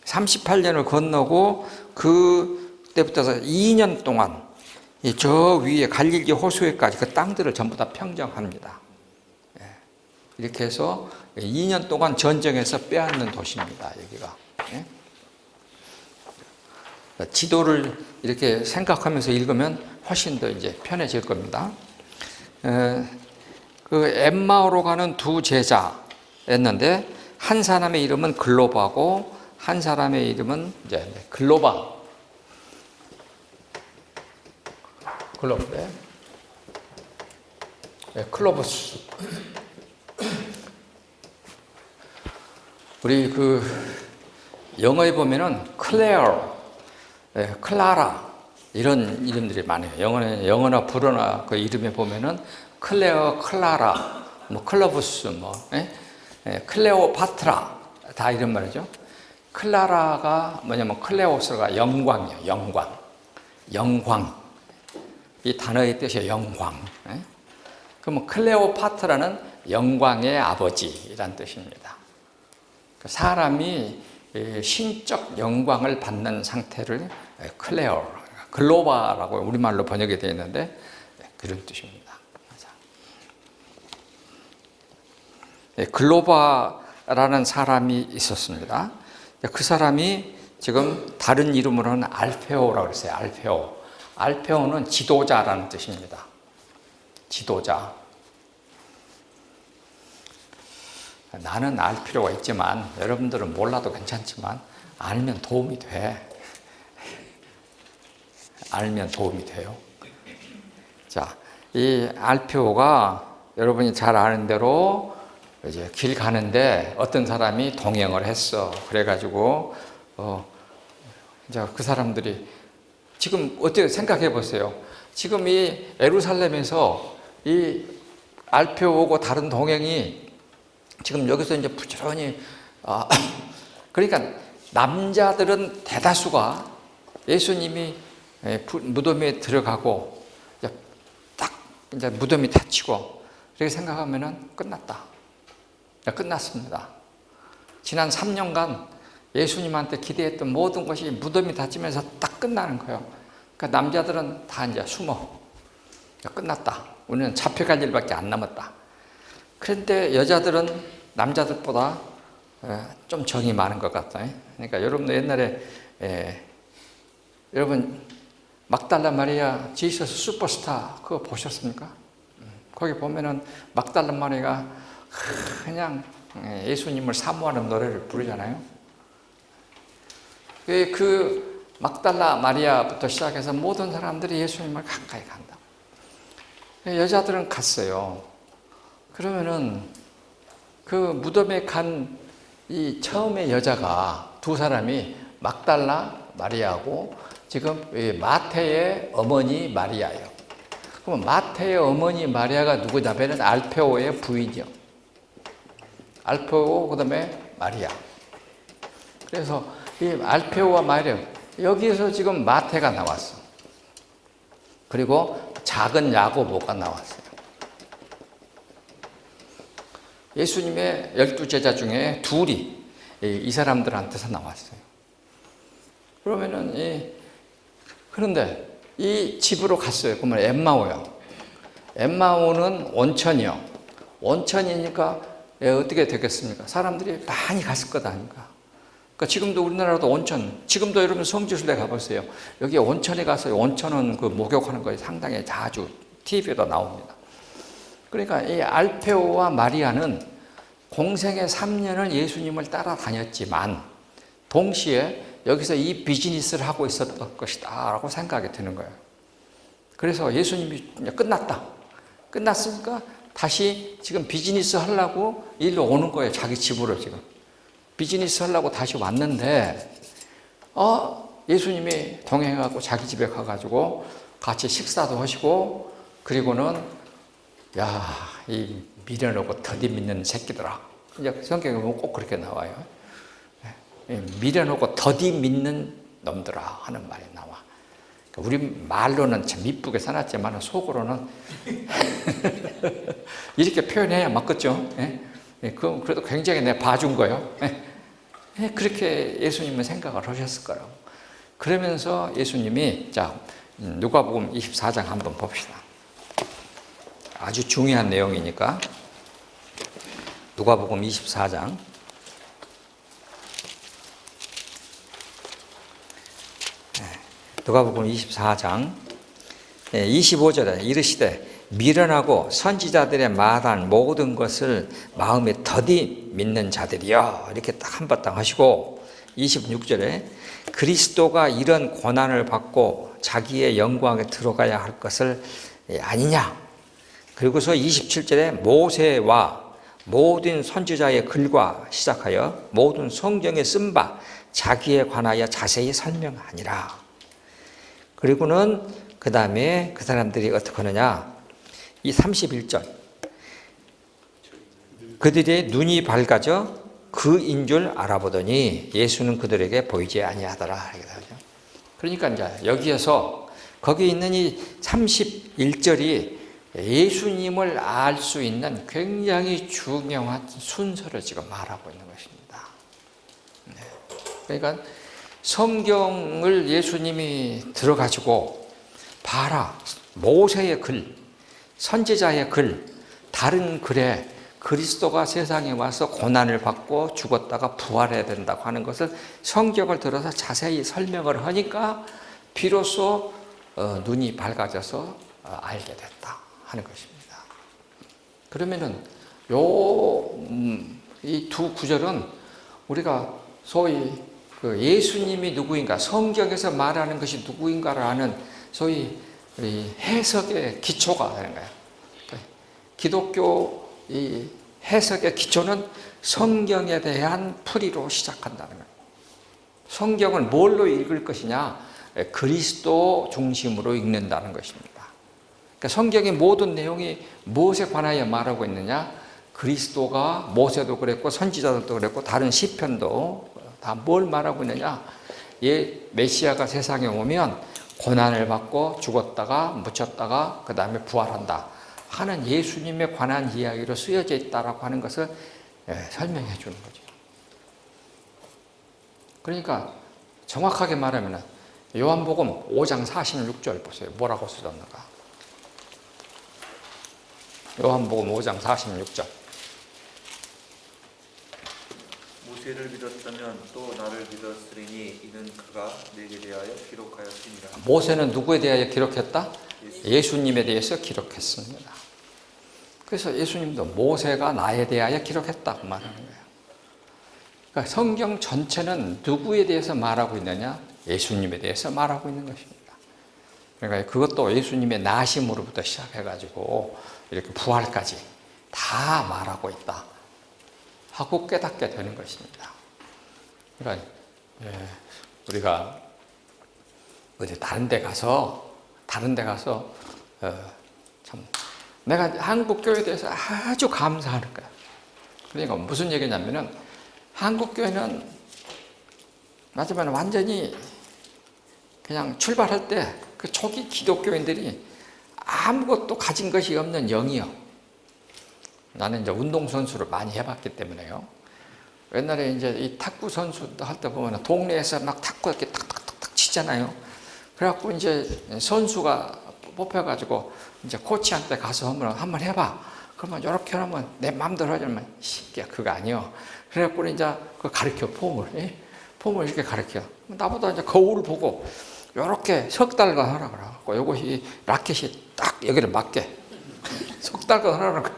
38년을 건너고, 그때부터 2년 동안 저 위에 갈릴리 호수에까지 그 땅들을 전부 다 평정합니다. 이렇게 해서 2년 동안 전쟁에서 빼앗는 도시입니다, 여기가. 지도를 이렇게 생각하면서 읽으면 훨씬 더 이제 편해질 겁니다. 그 엠마오로 가는 두 제자였는데 한 사람의 이름은 글로바고 한 사람의 이름은 이제 클로버스. 우리 그 영어에 보면은 클라라 이런 이름들이 많아요. 영어나 불어나 그 이름에 보면은 클레어, 클라라, 뭐 클로버스, 클레오파트라 다 이런 말이죠. 클라라가 뭐냐면 클레오스가 영광이에요. 영광. 이 단어의 뜻이 영광. 그러면 클레오파트라는 영광의 아버지란 뜻입니다. 사람이 신적 영광을 받는 상태를 글로바라고 우리말로 번역이 되어 있는데 그런 뜻입니다. 글로바라는 사람이 있었습니다. 그 사람이 지금 다른 이름으로는 알페오라고 했어요. 알페오는 지도자라는 뜻입니다. 지도자. 나는 알 필요가 있지만 여러분들은 몰라도 괜찮지만 알면 도움이 돼. 알면 도움이 돼요. 자, 이 알페오가 여러분이 잘 아는 대로 이제 길 가는데 어떤 사람이 동행을 했어. 그래가지고 이제 그 사람들이 지금 어떻게 생각해 보세요. 지금 이 예루살렘에서 이 알페오고 다른 동행이 지금 여기서 이제 부지런히 그러니까 남자들은 대다수가 예수님이 무덤에 들어가고 딱 이제 무덤이 닫히고 이렇게 생각하면은 끝났습니다. 지난 3년간 예수님한테 기대했던 모든 것이 무덤이 닫히면서 딱 끝나는 거예요. 그러니까 남자들은 다 이제 숨어. 끝났다. 우리는 잡혀갈 일밖에 안 남았다. 그런데 여자들은 남자들보다 좀 정이 많은 것 같아요. 그러니까 여러분도 옛날에 여러분 막달라 마리아 지저스 슈퍼스타 그거 보셨습니까? 거기 보면은 막달라 마리아가 그냥 예수님을 사모하는 노래를 부르잖아요. 그 막달라 마리아부터 시작해서 모든 사람들이 예수님을 가까이 간다. 여자들은 갔어요. 그러면은 그 무덤에 간 이 처음에 여자가 두 사람이 막달라 마리아고 지금 마태의 어머니 마리아예요. 그럼 마태의 어머니 마리아가 누구냐면 알페오의 부인이요. 알페오 그다음에 마리아. 그래서 이 알페오와 마리아, 여기에서 지금 마태가 나왔어. 그리고 작은 야고보가 나왔어요. 예수님의 12제자 중에 둘이 이 사람들한테서 나왔어요. 그러면은 그런데 이 집으로 갔어요. 그러면 엠마오요. 엠마오는 온천이요. 온천이니까 어떻게 되겠습니까? 사람들이 많이 갔을 것 아닙니까? 그러니까 지금도 우리나라도 온천, 지금도 여러분 성지순례 가보세요. 여기 온천에 가서 온천은 그 목욕하는 거에 상당히 자주 TV에도 나옵니다. 그러니까 이 알페오와 마리아는 공생의 3년을 예수님을 따라다녔지만 동시에 여기서 이 비즈니스를 하고 있었던 것이다 라고 생각이 드는 거예요. 그래서 예수님이 끝났다. 끝났으니까 다시 지금 비즈니스 하려고 일로 오는 거예요. 자기 집으로 지금. 비즈니스 하려고 다시 왔는데 예수님이 동행하고 자기 집에 가가지고 같이 식사도 하시고 그리고는 이 미련하고 더디 믿는 새끼들아. 이제 성경에 보면 꼭 그렇게 나와요. 미련하고 더디 믿는 놈들아 하는 말이 나와. 우리 말로는 참 이쁘게 써놨지만 속으로는 이렇게 표현해야 맞겠죠. 그래도 굉장히 내가 봐준 거예요. 그렇게 예수님은 생각을 하셨을 거라고. 그러면서 예수님이 누가복음 24장 한번 봅시다. 아주 중요한 내용이니까 누가복음 24장 누가복음 24장 25절에 이르시되 미련하고 선지자들의 말한 모든 것을 마음에 더디 믿는 자들이여 이렇게 딱 한바탕 하시고 26절에 그리스도가 이런 고난을 받고 자기의 영광에 들어가야 할 것을 아니냐. 그리고서 27절에 모세와 모든 선지자의 글과 시작하여 모든 성경에 쓴 바 자기에 관하여 자세히 설명하니라. 그리고는 그 다음에 그 사람들이 어떻게 하느냐. 이 31절 그들의 눈이 밝아져 그인 줄 알아보더니 예수는 그들에게 보이지 아니하더라. 그러니까 이제 여기에서 거기 있는 이 31절이 예수님을 알 수 있는 굉장히 중요한 순서를 지금 말하고 있는 것입니다. 그러니까 성경을 예수님이 들어가지고 봐라. 모세의 글, 선지자의 글, 다른 글에 그리스도가 세상에 와서 고난을 받고 죽었다가 부활해야 된다고 하는 것을 성경을 들어서 자세히 설명을 하니까 비로소 눈이 밝아져서 알게 됐다 하는 것입니다. 그러면은 이 두 구절은 우리가 소위 그 예수님이 누구인가, 성경에서 말하는 것이 누구인가를 아는 소위 해석의 기초가 되는 거예요. 기독교 이 해석의 기초는 성경에 대한 풀이로 시작한다는 거예요. 성경을 뭘로 읽을 것이냐? 그리스도 중심으로 읽는다는 것입니다. 그러니까 성경의 모든 내용이 무엇에 관하여 말하고 있느냐? 그리스도가 모세도 그랬고 선지자들도 그랬고 다른 시편도 다 뭘 말하고 있느냐? 메시아가 세상에 오면 고난을 받고 죽었다가 묻혔다가 그 다음에 부활한다 하는 예수님에 관한 이야기로 쓰여져 있다라고 하는 것을 설명해 주는 거죠. 그러니까 정확하게 말하면 요한복음 5장 46절 보세요. 뭐라고 써졌는가? 요한복음 5장 46절. 모세를 믿었다면 또 나를 믿었으리니 이는 그가 내게 대하여 기록하였습니다. 모세는 누구에 대하여 기록했다? 예수님에 대해서 기록했습니다. 그래서 예수님도 모세가 나에 대하여 기록했다고 말하는 거예요. 그러니까 성경 전체는 누구에 대해서 말하고 있느냐? 예수님에 대해서 말하고 있는 것입니다. 그러니까 그것도 예수님의 나심으로부터 시작해가지고 이렇게 부활까지 다 말하고 있다 하고 깨닫게 되는 것입니다. 그러니까 우리가 어디 다른 데 가서 참 내가 한국 교회에 대해서 아주 감사하는 거야. 그러니까 무슨 얘기냐면은 한국 교회는 하지만 완전히 그냥 출발할 때 그 초기 기독교인들이 아무것도 가진 것이 없는 영이요. 나는 이제 운동선수를 많이 해봤기 때문에요. 옛날에 이제 이 탁구 선수 할 때 보면 동네에서 막 탁구 이렇게 탁탁탁탁 치잖아요. 그래갖고 이제 선수가 뽑혀가지고 이제 코치한테 가서 한번 해봐. 그러면 이렇게 하면 내 마음대로 하자면 쉽게 그거 아니요. 그래갖고 이제 그 가르쳐 폼을, 폼을 이렇게 가르쳐. 나보다 이제 거울을 보고 이렇게 석 달간 하라 그래갖고 요것이 라켓이 딱 여기를 맞게 석 달간 하라는 거.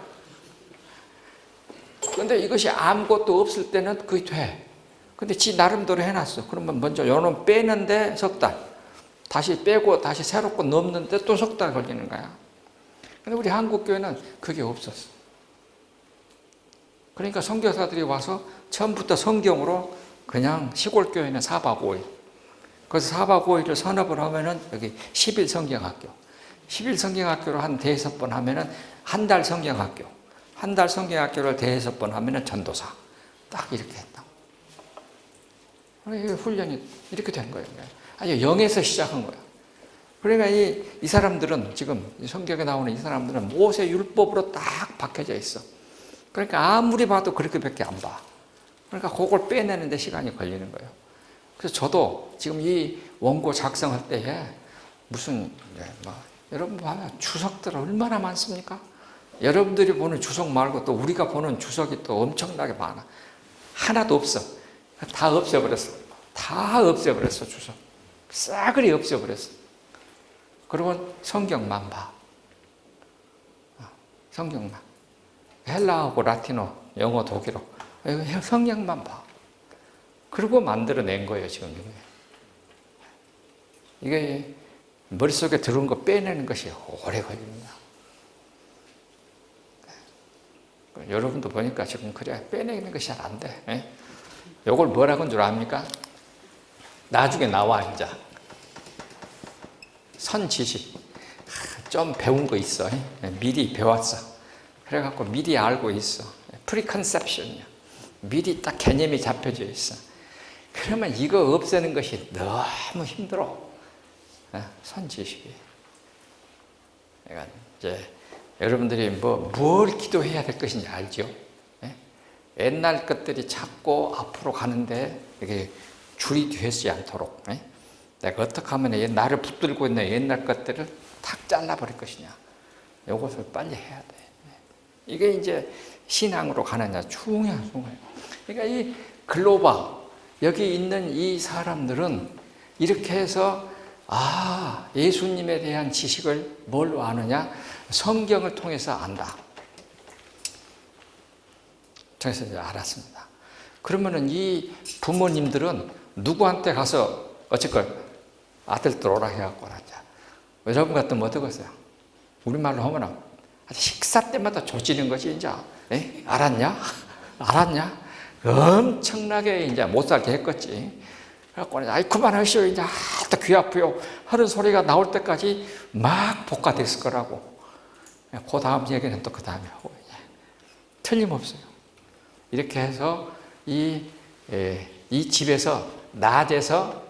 근데 이것이 아무것도 없을 때는 그게 돼. 근데 지 나름대로 해놨어. 그러면 먼저 요놈 빼는데 석 달. 다시 빼고 다시 새롭고 넣는데 또 석 달 걸리는 거야. 근데 우리 한국교회는 그게 없었어. 그러니까 선교사들이 와서 처음부터 성경으로 그냥 시골 교회는 4박 5일. 그래서 4박 5일을 선업을 하면은 여기 10일 성경학교. 10일 성경학교를 한 5번 하면은 한 달 성경학교. 한 달 성경학교를 5번 하면은 전도사. 딱 이렇게 했다. 훈련이 이렇게 된 거예요. 아주 0에서 시작한 거야. 그러니까 이 사람들은 지금 성경에 나오는 이 사람들은 모세 율법으로 딱 박혀져 있어. 그러니까 아무리 봐도 그렇게밖에 안 봐. 그러니까 그걸 빼내는데 시간이 걸리는 거예요. 그래서 저도 지금 이 원고 작성할 때에 무슨 여러분 보면 주석들 얼마나 많습니까? 여러분들이 보는 주석 말고 또 우리가 보는 주석이 또 엄청나게 많아. 하나도 없어. 다 없애버렸어. 다 없애버렸어, 주석. 싸그리 없애버렸어. 그러면 성경만 봐. 성경만. 헬라어고 라틴어, 영어, 독일어. 성경만 봐. 그리고 만들어낸 거예요, 지금. 이게 머릿속에 들어온 거 빼내는 것이 오래 걸립니다. 여러분도 보니까 지금 그래 빼내는 것이 잘 안 돼. 이걸 뭐라고 하는 줄 압니까? 나중에 나와 이제 선지식 좀 배운 거 있어. 미리 배웠어. 그래갖고 미리 알고 있어. 프리컨셉션이야. 미리 딱 개념이 잡혀져 있어. 그러면 이거 없애는 것이 너무 힘들어. 선지식이. 그러니까 이제 여러분들이 뭘 기도해야 될 것인지 알죠? 옛날 것들이 자꾸 앞으로 가는데 이게 줄이 되지 않도록 내가 어떻게 하면 나를 붙들고 있는 옛날 것들을 탁 잘라버릴 것이냐. 이것을 빨리 해야 돼. 이게 이제 신앙으로 가느냐 중요해요. 그러니까 이 글로벌 여기 있는 이 사람들은 이렇게 해서 예수님에 대한 지식을 뭘로 아느냐? 성경을 통해서 안다. 그래서 이제 알았습니다. 그러면은 이 부모님들은 누구한테 가서 어쨌건 아들들 오라 해갖고 하자. 여러분 같으면 어떡하세요? 우리말로 하면 식사 때마다 조지는 거지, 이제. 알았냐? 알았냐? 엄청나게 이제 못 살게 했겠지. 그래갖고, 아이, 그만하시오. 이제, 또 귀 아프요. 하는 소리가 나올 때까지 막 복가됐을 거라고. 그 다음 얘기는 또 그 다음에 하고. 틀림없어요. 이렇게 해서 이 집에서 낮에서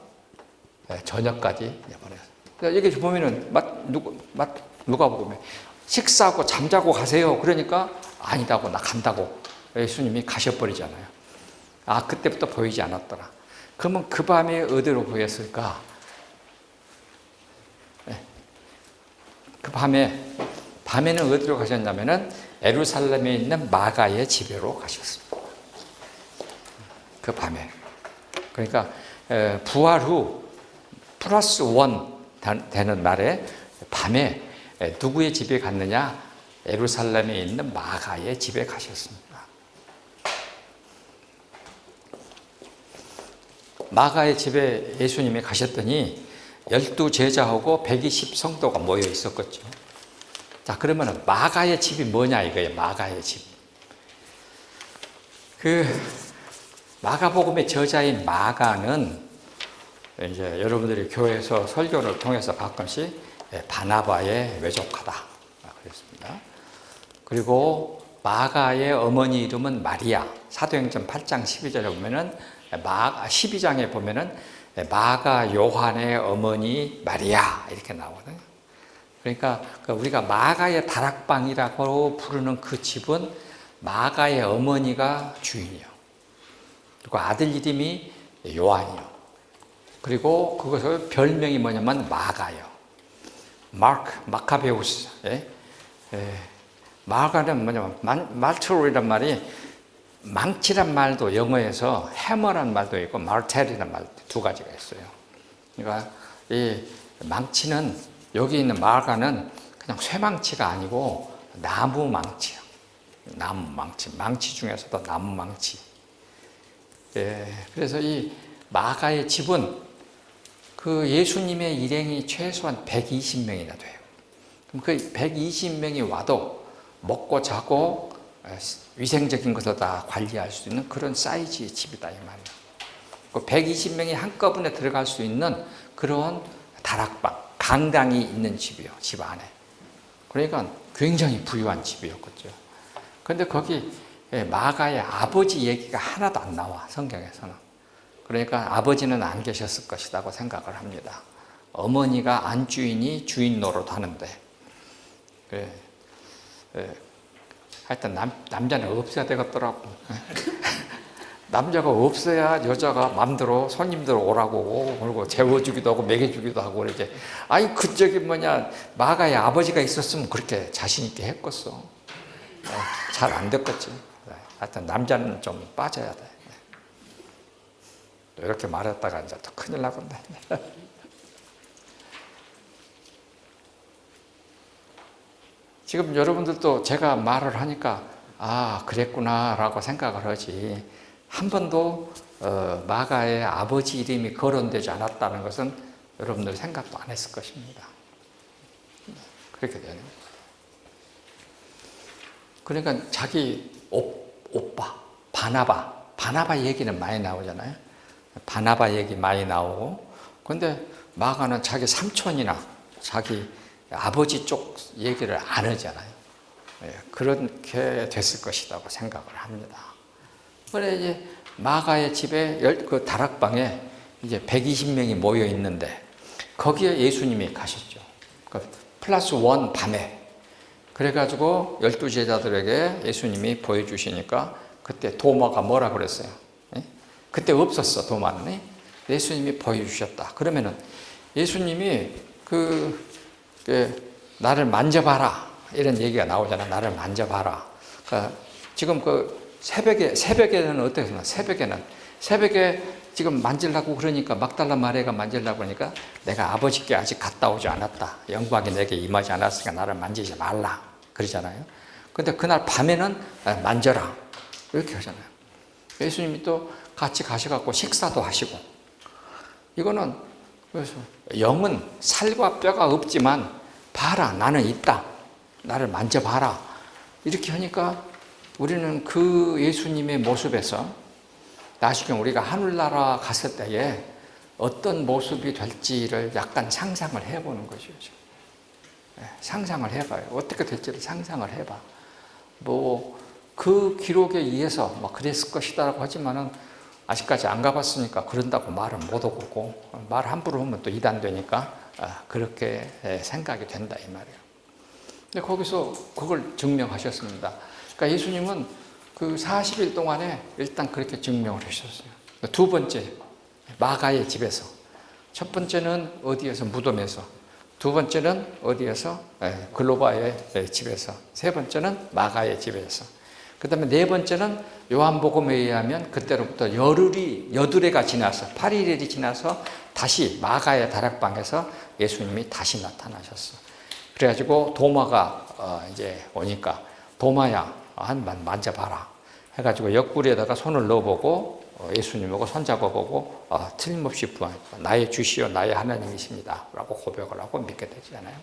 저녁까지 보냈어요. 여기 보면은 누가 보면 식사하고 잠자고 가세요. 그러니까 아니다고 나 간다고 예수님이 가셔버리잖아요. 그때부터 보이지 않았더라. 그러면 그 밤에 어디로 보였을까? 그 밤에는 어디로 가셨냐면은 예루살렘에 있는 마가의 집으로 가셨습니다. 그 밤에. 그러니까 부활 후 플러스 1 되는 날에 밤에 누구의 집에 갔느냐? 예루살렘에 있는 마가의 집에 가셨습니다. 마가의 집에 예수님이 가셨더니 12제자하고 120 성도가 모여 있었겠죠. 자, 그러면 마가의 집이 뭐냐 이거예요. 마가의 집. 마가복음의 저자인 마가는 이제 여러분들이 교회에서 설교를 통해서 가끔씩 바나바의 외족하다 그랬습니다. 그리고 마가의 어머니 이름은 마리아. 사도행전 8장 12절에 보면은 마가 12장에 보면은 마가 요한의 어머니 마리아 이렇게 나오거든요. 그러니까 우리가 마가의 다락방이라고 부르는 그 집은 마가의 어머니가 주인이요. 그리고 아들 이름이 요한이요. 그리고 그것의 별명이 뭐냐면 마가요. 마카베우스. 마가는 뭐냐면 말트로이란 말이 망치란 말도 영어에서 해머란 말도 있고 말텔이란 말도 두 가지가 있어요. 그러니까 이 망치는 여기 있는 마가는 그냥 쇠망치가 아니고 나무 망치요. 나무 망치. 망치 중에서도 나무 망치. 그래서 이 마가의 집은 그 예수님의 일행이 최소한 120명이나 돼요. 그럼 그 120명이 와도 먹고 자고 위생적인 것을 다 관리할 수 있는 그런 사이즈의 집이다 이 말이에요. 그 120명이 한꺼번에 들어갈 수 있는 그런 다락방, 강당이 있는 집이요, 집 안에. 그러니까 굉장히 부유한 집이었겠죠. 그런데 거기 마가의 아버지 얘기가 하나도 안 나와, 성경에서는. 그러니까 아버지는 안 계셨을 것이라고 생각을 합니다. 어머니가 안주인이 주인 노릇하는데, 하여튼 남자는 없어야 되겠더라고. 남자가 없어야 여자가 마음대로 손님들 오라고 그리고 재워주기도 하고 먹여주기도 하고 그러지. 아니 마가의 아버지가 있었으면 그렇게 자신 있게 했겠어. 잘 안 됐겠지. 하여튼 남자는 좀 빠져야 돼. 또 이렇게 말했다가 이제 또 큰일 나건데. 지금 여러분들도 제가 말을 하니까 그랬구나라고 생각을 하지 한 번도 마가의 아버지 이름이 거론되지 않았다는 것은 여러분들 생각도 안 했을 것입니다. 그렇게 되는 거예요. 그러니까 자기 오빠 바나바 얘기는 많이 나오잖아요. 바나바 얘기 많이 나오고 그런데 마가는 자기 삼촌이나 자기 아버지 쪽 얘기를 안 하잖아요. 그렇게 됐을 것이라고 생각을 합니다. 그래 이제 마가의 집에 그 다락방에 이제 120명이 모여 있는데 거기에 예수님이 가셨죠. 플러스 원 밤에. 그래가지고 12제자들에게 예수님이 보여주시니까 그때 도마가 뭐라 그랬어요? 그때 없었어, 도마는. 예수님이 보여주셨다. 그러면은 예수님이 나를 만져봐라 이런 얘기가 나오잖아. 나를 만져봐라. 그러니까 지금 새벽에는 어떻게 새벽에 지금 만지려고 그러니까 막달라 마리아가 만지려고 그러니까 내가 아버지께 아직 갔다 오지 않았다. 영광이 내게 임하지 않았으니까 나를 만지지 말라 그러잖아요. 근데 그날 밤에는 만져라 이렇게 하잖아요. 예수님이 또 같이 가셔갖고 식사도 하시고 이거는 그래서 영은 살과 뼈가 없지만 봐라 나는 있다. 나를 만져봐라. 이렇게 하니까 우리는 그 예수님의 모습에서 나중에 우리가 하늘나라 갔을 때에 어떤 모습이 될지를 약간 상상을 해보는 것이죠. 상상을 해봐요. 어떻게 될지를 상상을 해봐. 그 기록에 의해서 그랬을 것이다라고 하지만은 아직까지 안 가봤으니까 그런다고 말은 못 하고 말 함부로 하면 또 이단되니까 그렇게 생각이 된다 이 말이에요. 근데 거기서 그걸 증명하셨습니다. 그러니까 예수님은 그 40일 동안에 일단 그렇게 증명을 하셨어요. 두 번째 마가의 집에서, 첫 번째는 어디에서? 무덤에서. 두 번째는 어디에서? 글로바의 집에서. 세 번째는 마가의 집에서. 그 다음에 네 번째는 요한복음에 의하면 그때로부터 여드레가 지나서 8일이 지나서 다시 마가의 다락방에서 예수님이 다시 나타나셨어. 그래가지고 도마가 이제 오니까 도마야 한번 만져봐라 해가지고 옆구리에다가 손을 넣어보고 예수님하고 손잡아보고 틀림없이 나의 주시오 나의 하나님이십니다 라고 고백을 하고 믿게 되잖아요.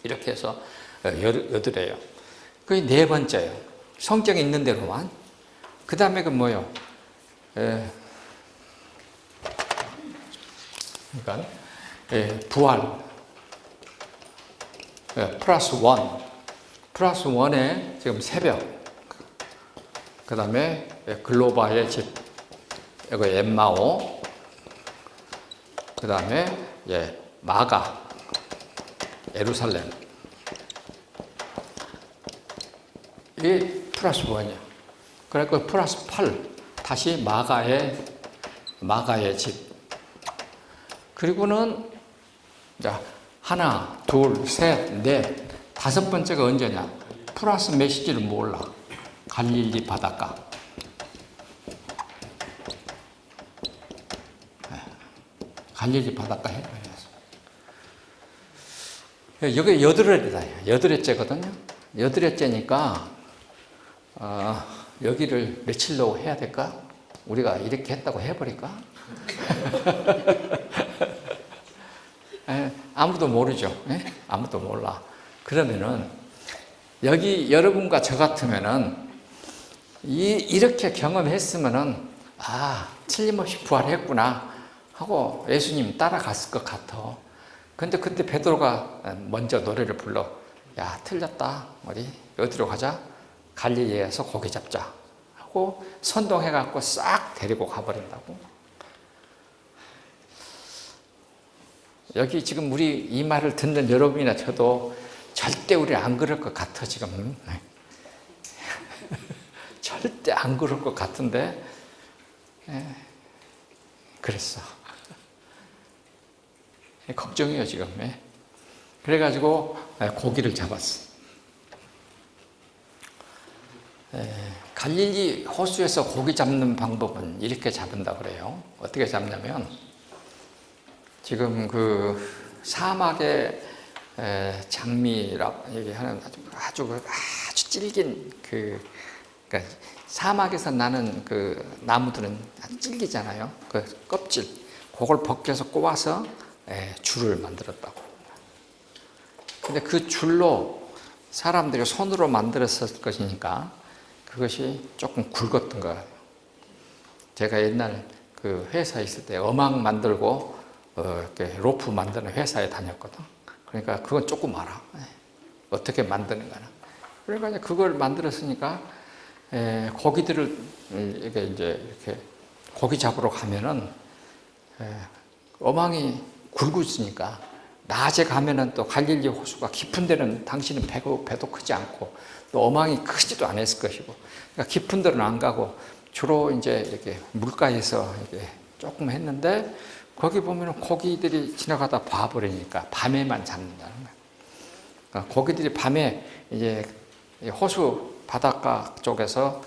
이렇게 해서 여드레요. 그게 네 번째예요. 성경에 있는 대로만. 그 다음에 뭐요? 그러니까 부활 플러스 원. 플러스 원에 지금 새벽. 그 다음에 글로바의 집. 이거 엠마오, 그 다음에 마가, 예루살렘. 이게 플러스 1이야. 그러니까 플러스 8. 다시 마가의 집. 그리고는 자, 하나, 둘, 셋, 넷, 다섯 번째가 언제냐? 플러스 몇인지를 몰라. 갈릴리 바닷가. 갈릴리 바닷가 해변이었어. 여기 여드레째거든요. 여드레째니까 여기를 며칠로 해야 될까? 우리가 이렇게 했다고 해버릴까? 아무도 모르죠. 아무도 몰라. 그러면은 여기 여러분과 저 같으면은 이렇게 경험했으면은 틀림없이 부활했구나 하고 예수님 따라갔을 것 같아. 근데 그때 베드로가 먼저 노래를 불러. 야, 틀렸다. 우리 어디로 가자? 갈릴리에서 고기 잡자 하고 선동해갖고 싹 데리고 가버린다고. 여기 지금 우리 이 말을 듣는 여러분이나 저도 절대 우리 안 그럴 것 같아 지금. 절대 안 그럴 것 같은데 그랬어. 걱정이에요 지금. 그래가지고 고기를 잡았어. 갈릴리 호수에서 고기 잡는 방법은 이렇게 잡는다 그래요. 어떻게 잡냐면 지금 그 사막의 장미라고 얘기하는 아주 질긴 그러니까 사막에서 나는 그 나무들은 아주 질기잖아요. 그 껍질 그걸 벗겨서 꼬아서 줄을 만들었다고. 근데 그 줄로 사람들이 손으로 만들었을 것이니까 그것이 조금 굵었던 것 같아요. 제가 옛날 그 회사에 있을 때 어망 만들고 이렇게 로프 만드는 회사에 다녔거든. 그러니까 그건 조금 알아. 어떻게 만드는가는. 그러니까 이제 그걸 만들었으니까 고기들을 이렇게 고기 잡으러 가면은 어망이 굵으니까 낮에 가면은 또 갈릴리 호수가 깊은 데는 당신은 배도 크지 않고 또 어망이 크지도 않았을 것이고 그러니까 깊은 데는 안 가고 주로 이제 이렇게 물가에서 이렇게 조금 했는데 거기 보면은 고기들이 지나가다 봐버리니까 밤에만 잡는다는 거야. 그러니까 고기들이 밤에 이제 호수 바닷가 쪽에서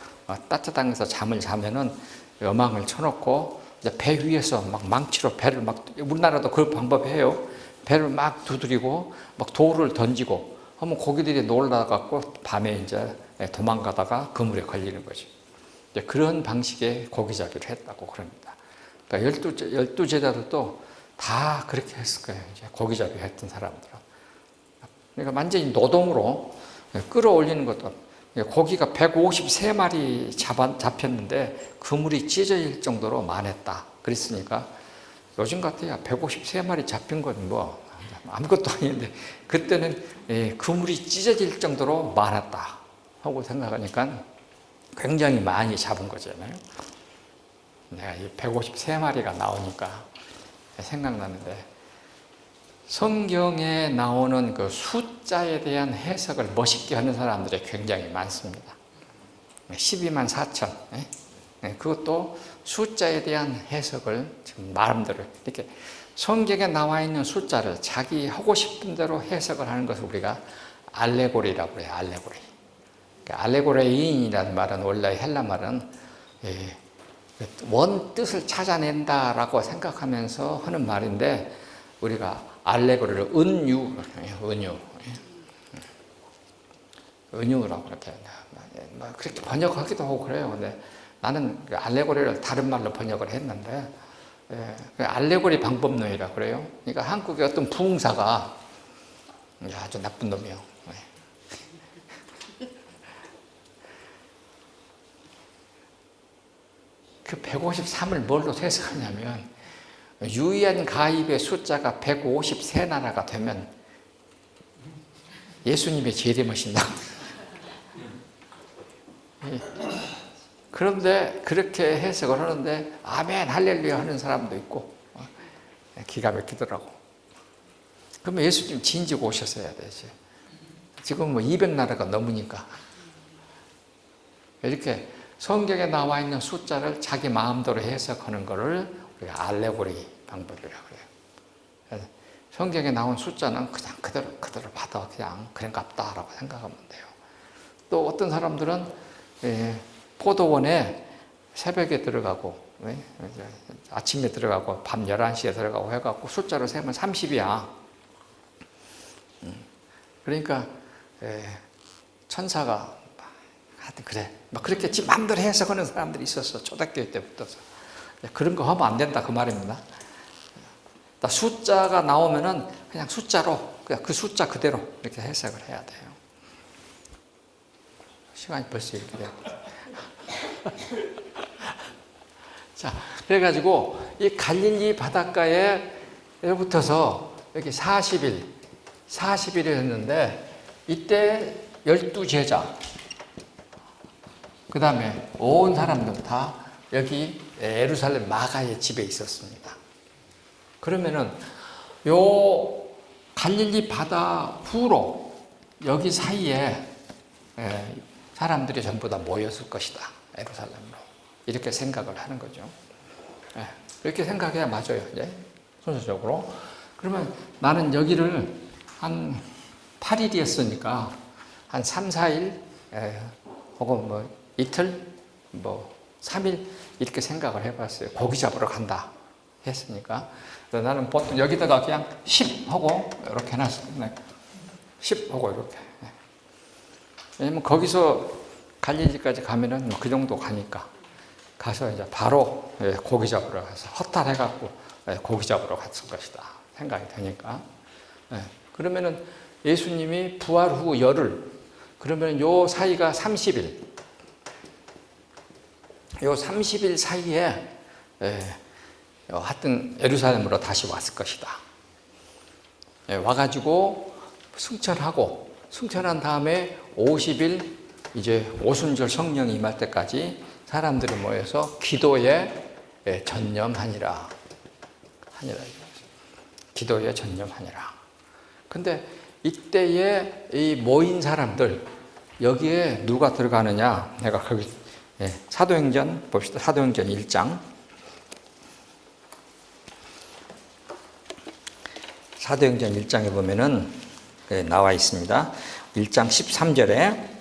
따뜻한 데서 잠을 자면은 어망을 쳐놓고 이제 배 위에서 막 망치로 배를 막 우리나라도 그 방법 해요. 배를 막 두드리고 막 돌을 던지고 하면 고기들이 놀라갖고 밤에 이제 도망가다가 그물에 걸리는 거지. 이제 그런 방식의 고기잡이를 했다고 그럽니다. 그러니까 12제자들도 다 그렇게 했을 거예요. 이제 고기잡이 했던 사람들은. 그러니까 완전히 노동으로 끌어올리는 것도 고기가 153마리 잡혔는데 그물이 찢어질 정도로 많았다. 그랬으니까 요즘 같아야 153마리 잡힌 건 뭐 아무것도 아닌데 그때는 그물이 찢어질 정도로 많았다 하고 생각하니까 굉장히 많이 잡은 거잖아요. 내가 이 153마리가 나오니까 생각나는데 성경에 나오는 그 숫자에 대한 해석을 멋있게 하는 사람들이 굉장히 많습니다. 12만 4천. 그것도 숫자에 대한 해석을 지금 나름대로 이렇게 성경에 나와 있는 숫자를 자기 하고 싶은 대로 해석을 하는 것을 우리가 알레고리라고 해요. 알레고리. 알레고레인이라는 말은 원래 헬라 말은 원 뜻을 찾아낸다라고 생각하면서 하는 말인데 우리가 알레고리를 은유라고 이렇게 그렇게 번역하기도 하고 그래요. 근데 나는 알레고리를 다른 말로 번역을 했는데 알레고리 방법론이라고 그래요. 그러니까 한국의 어떤 부흥사가 아주 나쁜 놈이요. 그 153을 뭘로 해석하냐면 유의한 가입의 숫자가 153나라가 되면 예수님의 재림하신다. 그런데 그렇게 해석을 하는데 아멘 할렐루야 하는 사람도 있고 기가 막히더라고. 그러면 예수님 진지고 오셨어야 되지. 지금 뭐 200나라가 넘으니까. 이렇게 성경에 나와 있는 숫자를 자기 마음대로 해석하는 것을 우리가 알레고리 방법이라고 그래요. 그래서 성경에 나온 숫자는 그냥 그대로 받아 그냥 그런갑다라고 생각하면 돼요. 또 어떤 사람들은 포도원에 새벽에 들어가고 아침에 들어가고 밤 11시에 들어가고 해갖고 숫자를 세면 30이야. 그러니까 천사가 하여튼 그래 막 그렇게 지 맘대로 해석하는 사람들이 있었어. 초등학교 때부터. 그런 거 하면 안 된다 그 말입니다. 숫자가 나오면은 그냥 숫자로 그냥 그 숫자 그대로 이렇게 해석을 해야 돼요. 시간이 벌써 이렇게 돼요. 자, 그래가지고 이 갈릴리 바닷가에 붙어서 여기 40일을 했는데 이때 12제자 그 다음에 온 사람들 다 여기 예루살렘 마가의 집에 있었습니다. 그러면은 요 갈릴리 바다 후로 여기 사이에 사람들이 전부 다 모였을 것이다. 예루살렘으로. 이렇게 생각을 하는 거죠. 이렇게 생각해야 맞아요. 순서적으로. 그러면 나는 여기를 한 8일이었으니까 한 3, 4일 혹은 뭐 이틀, 뭐 3일 이렇게 생각을 해봤어요. 고기 잡으러 간다 했으니까. 나는 보통 여기다가 그냥 10 하고 이렇게 해놨어요. 10 하고 이렇게. 왜냐면 거기서 갈릴리까지 가면은 그 정도 가니까 가서 이제 바로 고기 잡으러 가서 허탈해갖고 고기 잡으러 갔을 것이다 생각이 되니까. 그러면은 예수님이 부활 후 열흘, 그러면 요 사이가 30일. 요 30일 사이에 하여튼 예루살렘으로 다시 왔을 것이다. 와가지고 승천한 다음에 50일 이제 오순절 성령이 임할 때까지 사람들이 모여서 기도에 전념하니라. 기도에 전념하니라. 근데 이때에 이 모인 사람들 여기에 누가 들어가느냐? 내가 거기 사도행전 봅시다. 사도행전 1장. 사도행전 1장에 보면은 나와 있습니다. 1장 13절에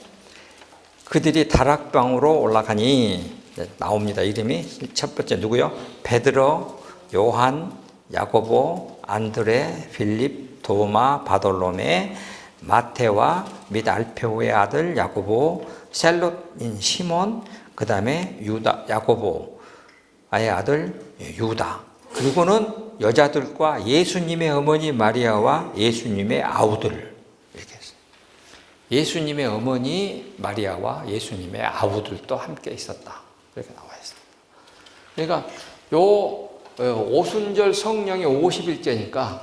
그들이 다락방으로 올라가니 나옵니다. 이름이 첫 번째 누구요? 베드로, 요한, 야고보, 안드레, 필립, 도마, 바돌로메, 마테와 및 알페오의 아들 야고보, 셀롯인 시몬, 그 다음에 유다, 야고보의 아들 유다. 그리고는 여자들과 예수님의 어머니 마리아와 예수님의 아우들. 이렇게 했어요. 예수님의 어머니 마리아와 예수님의 아우들도 함께 있었다. 이렇게 나와 있습니다. 그러니까 요 오순절 성령이 50일째니까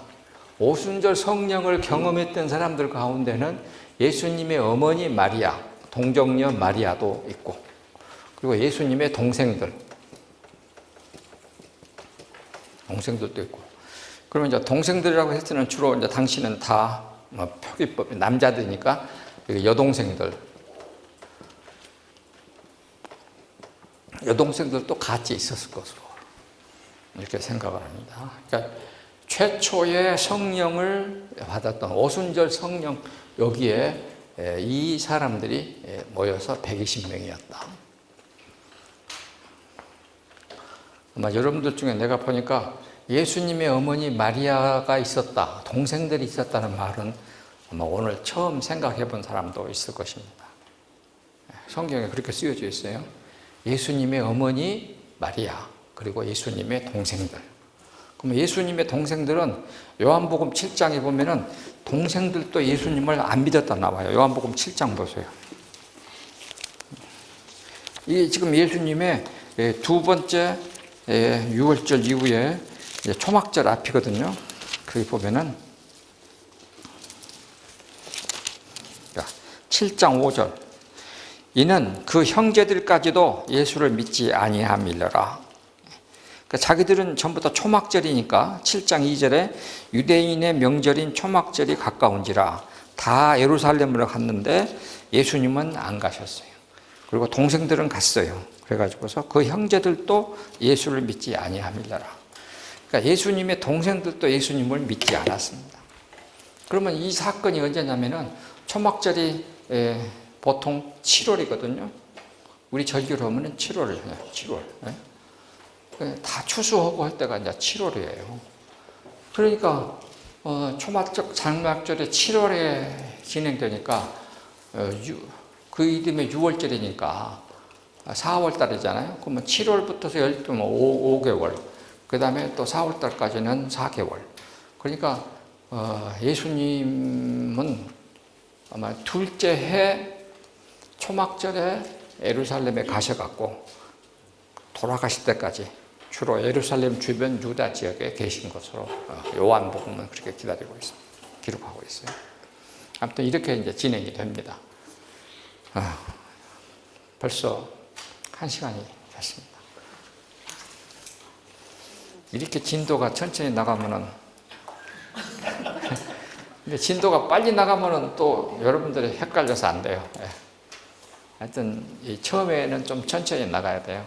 오순절 성령을 경험했던 사람들 가운데는 예수님의 어머니 마리아, 동정녀 마리아도 있고, 그리고 예수님의 동생들도 있고. 그러면 이제 동생들이라고 했을 때는 주로 이제 당신은 다 표기법 남자들이니까 여동생들도 같이 있었을 것으로 이렇게 생각을 합니다. 그러니까 최초의 성령을 받았던 오순절 성령 여기에 이 사람들이 모여서 120명이었다. 아마 여러분들 중에 내가 보니까 예수님의 어머니 마리아가 있었다, 동생들이 있었다는 말은 아마 오늘 처음 생각해 본 사람도 있을 것입니다. 성경에 그렇게 쓰여져 있어요. 예수님의 어머니 마리아, 그리고 예수님의 동생들. 그럼 예수님의 동생들은 요한복음 7장에 보면은 동생들도 예수님을 안 믿었다 나와요. 요한복음 7장 보세요. 이 지금 예수님의 두 번째 6월절 이후에 초막절 앞이거든요. 거기 보면은 7장 5절 이는 그 형제들까지도 예수를 믿지 아니함이러라. 그러니까 자기들은 전부 다 초막절이니까 7장 2절에 유대인의 명절인 초막절이 가까운지라 다 예루살렘으로 갔는데 예수님은 안 가셨어요. 그리고 동생들은 갔어요. 그래가지고서 그 형제들도 예수를 믿지 아니함이러라. 그러니까 예수님의 동생들도 예수님을 믿지 않았습니다. 그러면 이 사건이 언제냐면은 초막절이 보통 7월이거든요. 우리 절기로 하면은 7월이에요. 7월. 다 추수하고 할 때가 이제 7월이에요. 그러니까 초막절, 장막절이 7월에 진행되니까 그 이듬해 6월절이니까 4월 달이잖아요. 그러면 7월부터서 5개월, 그 다음에 또 4월 달까지는 4개월. 그러니까 예수님은 아마 둘째 해 초막절에 예루살렘에 가셔갖고 돌아가실 때까지 주로 예루살렘 주변 유다 지역에 계신 것으로 요한복음은 그렇게 기다리고 있습니다. 기록하고 있어요. 아무튼 이렇게 이제 진행이 됩니다. 벌써 1시간이 됐습니다. 이렇게 진도가 천천히 나가면은 근데 진도가 빨리 나가면은 또 여러분들이 헷갈려서 안 돼요. 하여튼 처음에는 좀 천천히 나가야 돼요.